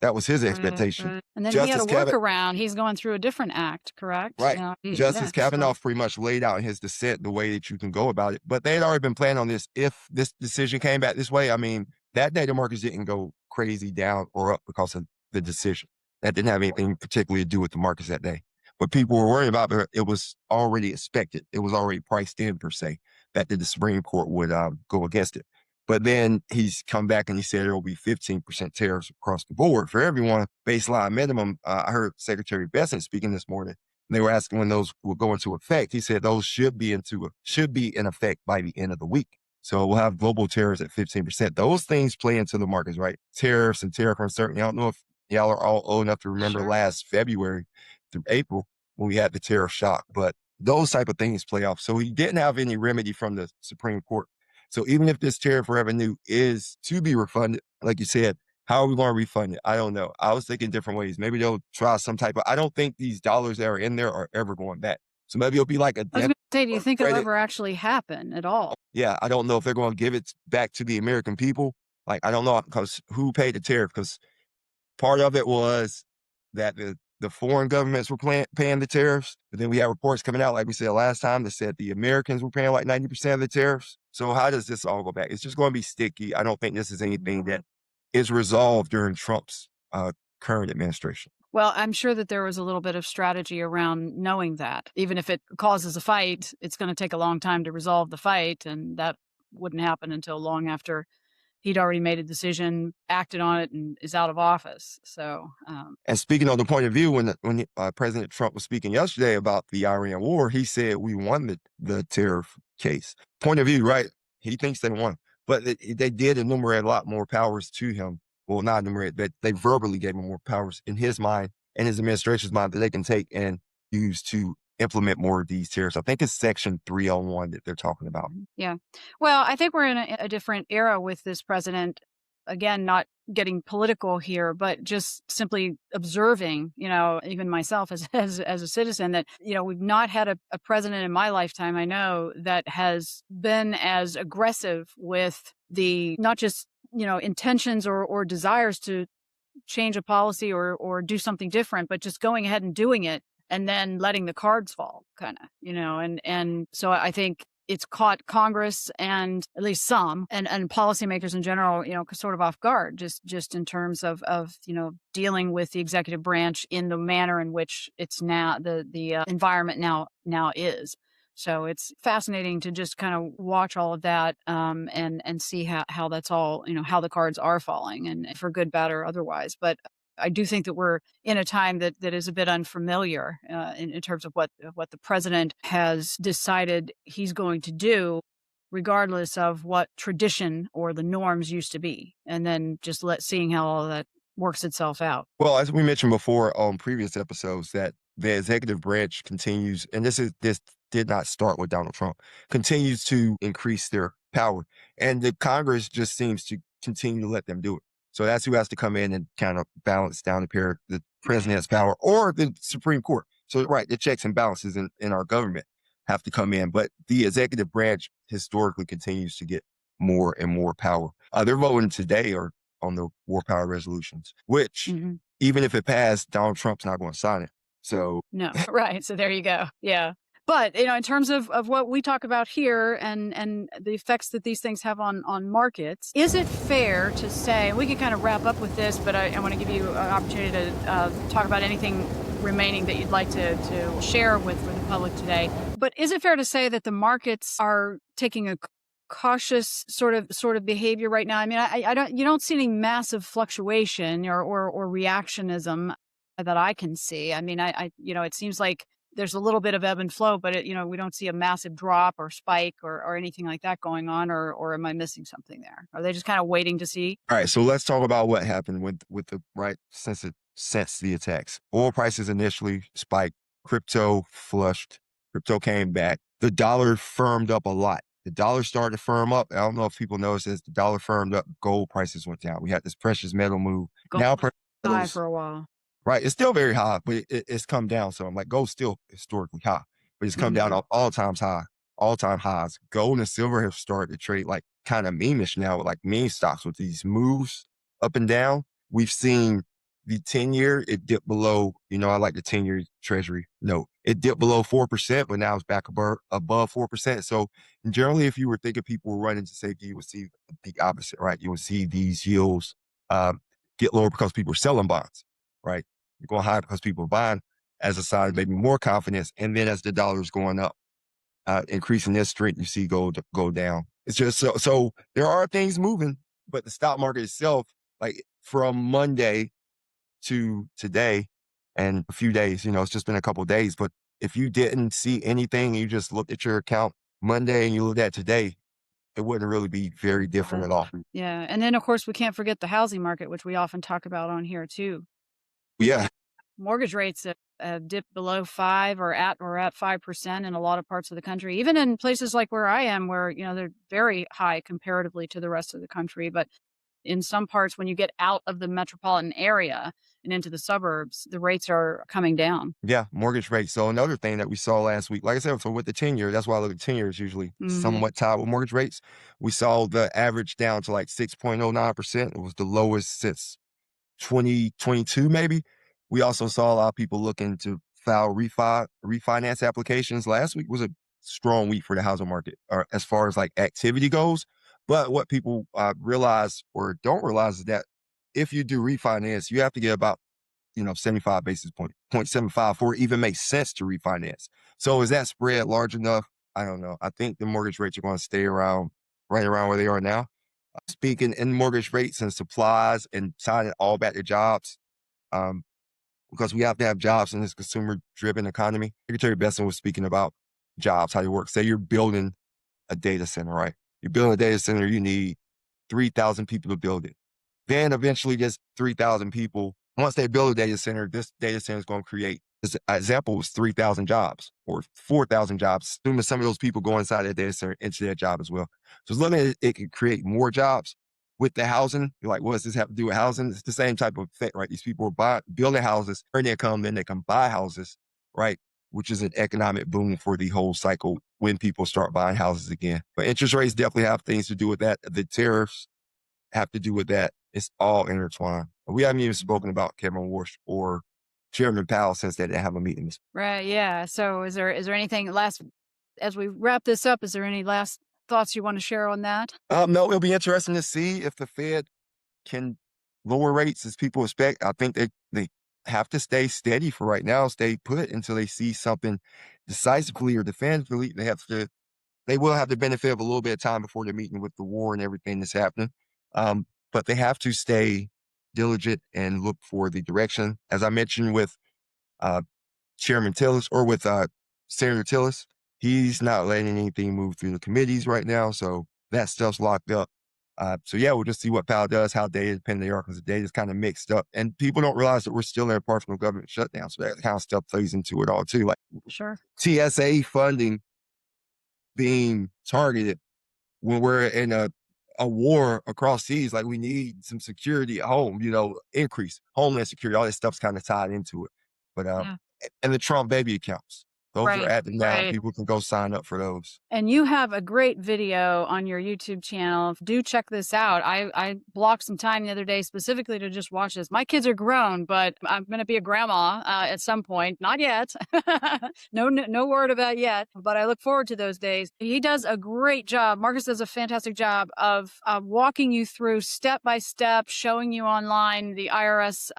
That was his expectation. Right. And then he had a workaround. He's going through a different act, correct? Right. Justice Kavanaugh pretty much laid out in his dissent the way that you can go about it. But they had already been planning on this. If this decision came back this way, I mean, that day the markets didn't go crazy down or up because of the decision. That didn't have anything particularly to do with the markets that day. What people were worried about, it was already expected. It was already priced in, per se, that the Supreme Court would go against it. But then he's come back and he said there will be 15% tariffs across the board for everyone, baseline minimum. I heard Secretary Bessent speaking this morning, and they were asking when those will go into effect. He said those should be in effect by the end of the week. So we'll have global tariffs at 15%. Those things play into the markets, right? Tariffs and tariff uncertainty. I don't know if y'all are all old enough to remember last February through April when we had the tariff shock, but those type of things play off. So he didn't have any remedy from the Supreme Court. So even if this tariff revenue is to be refunded, like you said, how are we going to refund it? I don't know. I was thinking different ways. Maybe they'll try some type of, I don't think these dollars that are in there are ever going back. So maybe it'll be like I was going to say, do you think it'll ever actually happen at all? Yeah, I don't know if they're going to give it back to the American people. Like, I don't know, because who paid the tariff? Because part of it was that the the foreign governments were paying the tariffs, but then we had reports coming out, like we said last time, that said the Americans were paying like 90% of the tariffs. So how does this all go back? It's just going to be sticky. I don't think this is anything that is resolved during Trump's current administration. Well, I'm sure that there was a little bit of strategy around knowing that. Even if it causes a fight, it's going to take a long time to resolve the fight, and that wouldn't happen until long after he'd already made a decision, acted on it, and is out of office. So, and speaking on the point of view, when President Trump was speaking yesterday about the Iran war, he said we won the tariff case. Point of view, right? He thinks they won, but they did enumerate a lot more powers to him. Well, not enumerate, but they verbally gave him more powers in his mind and his administration's mind that they can take and use to implement more of these tariffs. I think it's Section 301 that they're talking about. Yeah. Well, I think we're in a different era with this president. Again, not getting political here, but just simply observing, even myself as a citizen, that, we've not had a president in my lifetime, I know, that has been as aggressive with the, not just, intentions or desires to change a policy or do something different, but just going ahead and doing it and then letting the cards fall, kind of, and so I think it's caught Congress and at least some and policymakers in general, sort of off guard, just in terms of dealing with the executive branch in the manner in which it's now the environment now is. So it's fascinating to just kind of watch all of that and see how that's all, how the cards are falling, and for good, bad, or otherwise. But I do think that we're in a time that is a bit unfamiliar in terms of what the president has decided he's going to do, regardless of what tradition or the norms used to be, and then just seeing how all that works itself out. Well, as we mentioned before on previous episodes, that the executive branch continues, and this did not start with Donald Trump, continues to increase their power, and the Congress just seems to continue to let them do it. So that's who has to come in and kind of balance down the president's power or the Supreme Court. So, right, the checks and balances in our government have to come in. But the executive branch historically continues to get more and more power. They're voting today on the war power resolutions, which even if it passed, Donald Trump's not going to sign it. So no, right. So there you go. Yeah. But, in terms of what we talk about here and the effects that these things have on markets, is it fair to say, we can kind of wrap up with this, but I want to give you an opportunity to talk about anything remaining that you'd like to share with the public today. But is it fair to say that the markets are taking a cautious sort of behavior right now? I mean, you don't see any massive fluctuation or reactionism that I can see. I mean, it seems like there's a little bit of ebb and flow, but we don't see a massive drop or spike or anything like that going on, or am I missing something there? Are they just kind of waiting to see? All right, so let's talk about what happened with the since the attacks. Oil prices initially spiked, crypto flushed, crypto came back. The dollar firmed up a lot. The dollar started to firm up. I don't know if people noticed this. The dollar firmed up, gold prices went down. We had this precious metal move. Gold now high for a while. Right. It's still very high, but it's come down. So I'm like, gold's still historically high, but it's come down all time highs. Gold and silver have started to trade like kind of meme-ish now, with like meme stocks with these moves up and down. We've seen the 10-year, it dipped below, I like the 10-year treasury note. It dipped below 4%, but now it's back above 4%. So generally, if you were thinking people were running to safety, you would see the opposite, right? You would see these yields get lower because people are selling bonds, right? You're going higher because people are buying as a sign of maybe more confidence. And then as the dollar is going up, increasing their strength, you see gold go down. It's just so there are things moving, but the stock market itself, like from Monday to today and a few days, it's just been a couple of days. But if you didn't see anything, you just looked at your account Monday and you looked at today, it wouldn't really be very different at all. Yeah. And then, of course, we can't forget the housing market, which we often talk about on here, too. Yeah. Mortgage rates have dipped below 5 or at 5% in a lot of parts of the country, even in places like where I am, where, they're very high comparatively to the rest of the country. But in some parts, when you get out of the metropolitan area and into the suburbs, the rates are coming down. Yeah, mortgage rates. So another thing that we saw last week, like I said, so with the 10-year, that's why I look at 10-year is usually somewhat tied with mortgage rates. We saw the average down to like 6.09%. It was the lowest since 2022 maybe. We also saw a lot of people looking to file refinance applications. Last week was a strong week for the housing market, or as far as like activity goes. But what people realize or don't realize is that if you do refinance, you have to get about 75 basis point, 0.75 for it even makes sense to refinance. So is that spread large enough? I don't know. I think the mortgage rates are going to stay right around where they are now. Speaking in mortgage rates and supplies and tying it all back to jobs, um, because we have to have jobs in this consumer-driven economy. Secretary Besson was speaking about jobs, how they work. Say you're building a data center, right? You're building a data center, you need 3,000 people to build it. Then eventually just 3,000 people, once they build a data center, this data center is going to create, this example was 3,000 jobs or 4,000 jobs, assuming some of those people go inside that data center into their job as well. So it's looking at it can create more jobs with the housing. You're like, what does this have to do with housing? It's the same type of effect, right? These people are building houses, earn their income, then they can buy houses, right? Which is an economic boom for the whole cycle when people start buying houses again. But interest rates definitely have things to do with that. The tariffs have to do with that. It's all intertwined. We haven't even spoken about Kevin Warsh or Chairman Powell since they didn't have a meeting. Right. Yeah. So is there anything as we wrap this up, is there any last thoughts you want to share on that? No, it'll be interesting to see if the Fed can lower rates as people expect. I think they have to stay steady for right now, stay put until they see something decisively or definitively. They will have the benefit of a little bit of time before they're meeting with the war and everything that's happening. But they have to stay diligent and look for the direction. As I mentioned with Chairman Tillis or with Senator Tillis, he's not letting anything move through the committees right now. So that stuff's locked up. So yeah, we'll just see what Powell does, how data dependent they are, because the data is kind of mixed up. And people don't realize that we're still in a partial government shutdown. So that kind of stuff plays into it all too. Like Sure. TSA funding being targeted when we're in a war across seas, like we need some security at home, increase homeland security, all this stuff's kind of tied into it. But Yeah. and the Trump baby accounts, those are Right. active now. Right. People can go sign up for those. And you have a great video on your YouTube channel. Do check this out. I blocked some time the other day specifically to just watch this. My kids are grown, but I'm going to be a grandma at some point. Not yet. No word about yet, but I look forward to those days. He does a great job. Marcus does a fantastic job of walking you through step by step, showing you online the IRS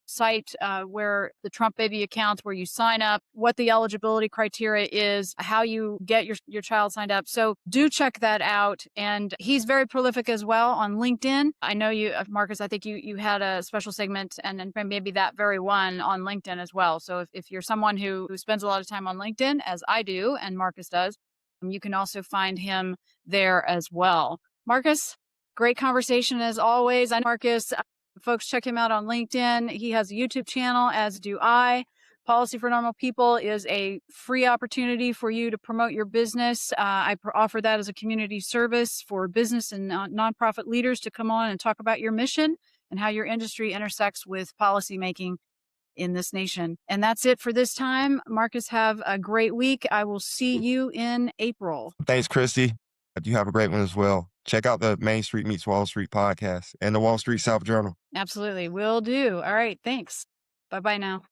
site where the Trump baby accounts, where you sign up, what the eligibility criteria is, how you get your child signed up. So do check that out. And he's very prolific as well on LinkedIn. I know you, Marcus, I think you had a special segment and maybe that very one on LinkedIn as well. So if you're someone who spends a lot of time on LinkedIn, as I do, and Marcus does, you can also find him there as well. Marcus, great conversation as always. I know Marcus, folks, check him out on LinkedIn. He has a YouTube channel, as do I. Policy for Normal People is a free opportunity for you to promote your business. I offer that as a community service for business and nonprofit leaders to come on and talk about your mission and how your industry intersects with policymaking in this nation. And that's it for this time. Marcus, have a great week. I will see you in April. Thanks, Christy. You have a great one as well. Check out the Main Street Meets Wall Street podcast and the Wall Street South Journal. Absolutely. Will do. All right. Thanks. Bye-bye now.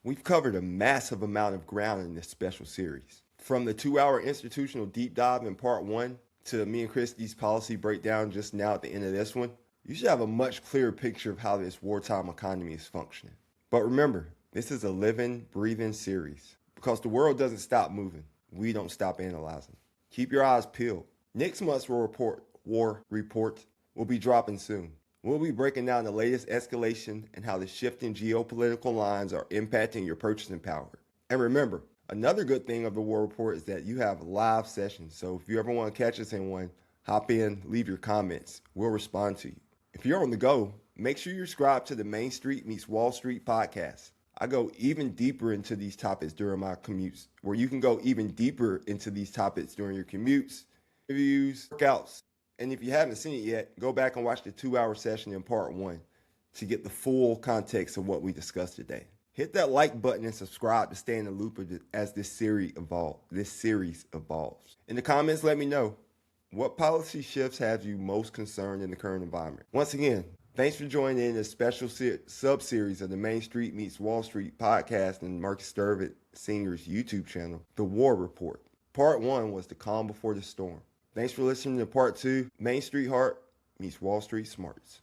We've covered a massive amount of ground in this special series. From the 2-hour institutional deep dive in part 1 to me and Christy's policy breakdown just now at the end of this one, you should have a much clearer picture of how this wartime economy is functioning. But remember, this is a living, breathing series. Because the world doesn't stop moving, we don't stop analyzing. Keep your eyes peeled. Next month's war report will be dropping soon. We'll be breaking down the latest escalation and how the shifting geopolitical lines are impacting your purchasing power. And remember, another good thing of the war report is that you have live sessions. So if you ever want to catch us in one, hop in, leave your comments. We'll respond to you. If you're on the go, make sure you're subscribed to the Main Street Meets Wall Street podcast. I go even deeper into these topics during my commutes, where you can go even deeper into these topics during your commutes, reviews, workouts. And if you haven't seen it yet, go back and watch the 2-hour session in part 1 to get the full context of what we discussed today. Hit that like button and subscribe to stay in the loop as this series evolves. In the comments, let me know, What policy shifts have you most concerned in the current environment? Once again, thanks for joining in this special sub-series of the Main Street Meets Wall Street podcast and Marcus Sturvet Sr.'s YouTube channel, The War Report. Part 1 was the calm before the storm. Thanks for listening to Part 2, Main Street Heart meets Wall Street Smarts.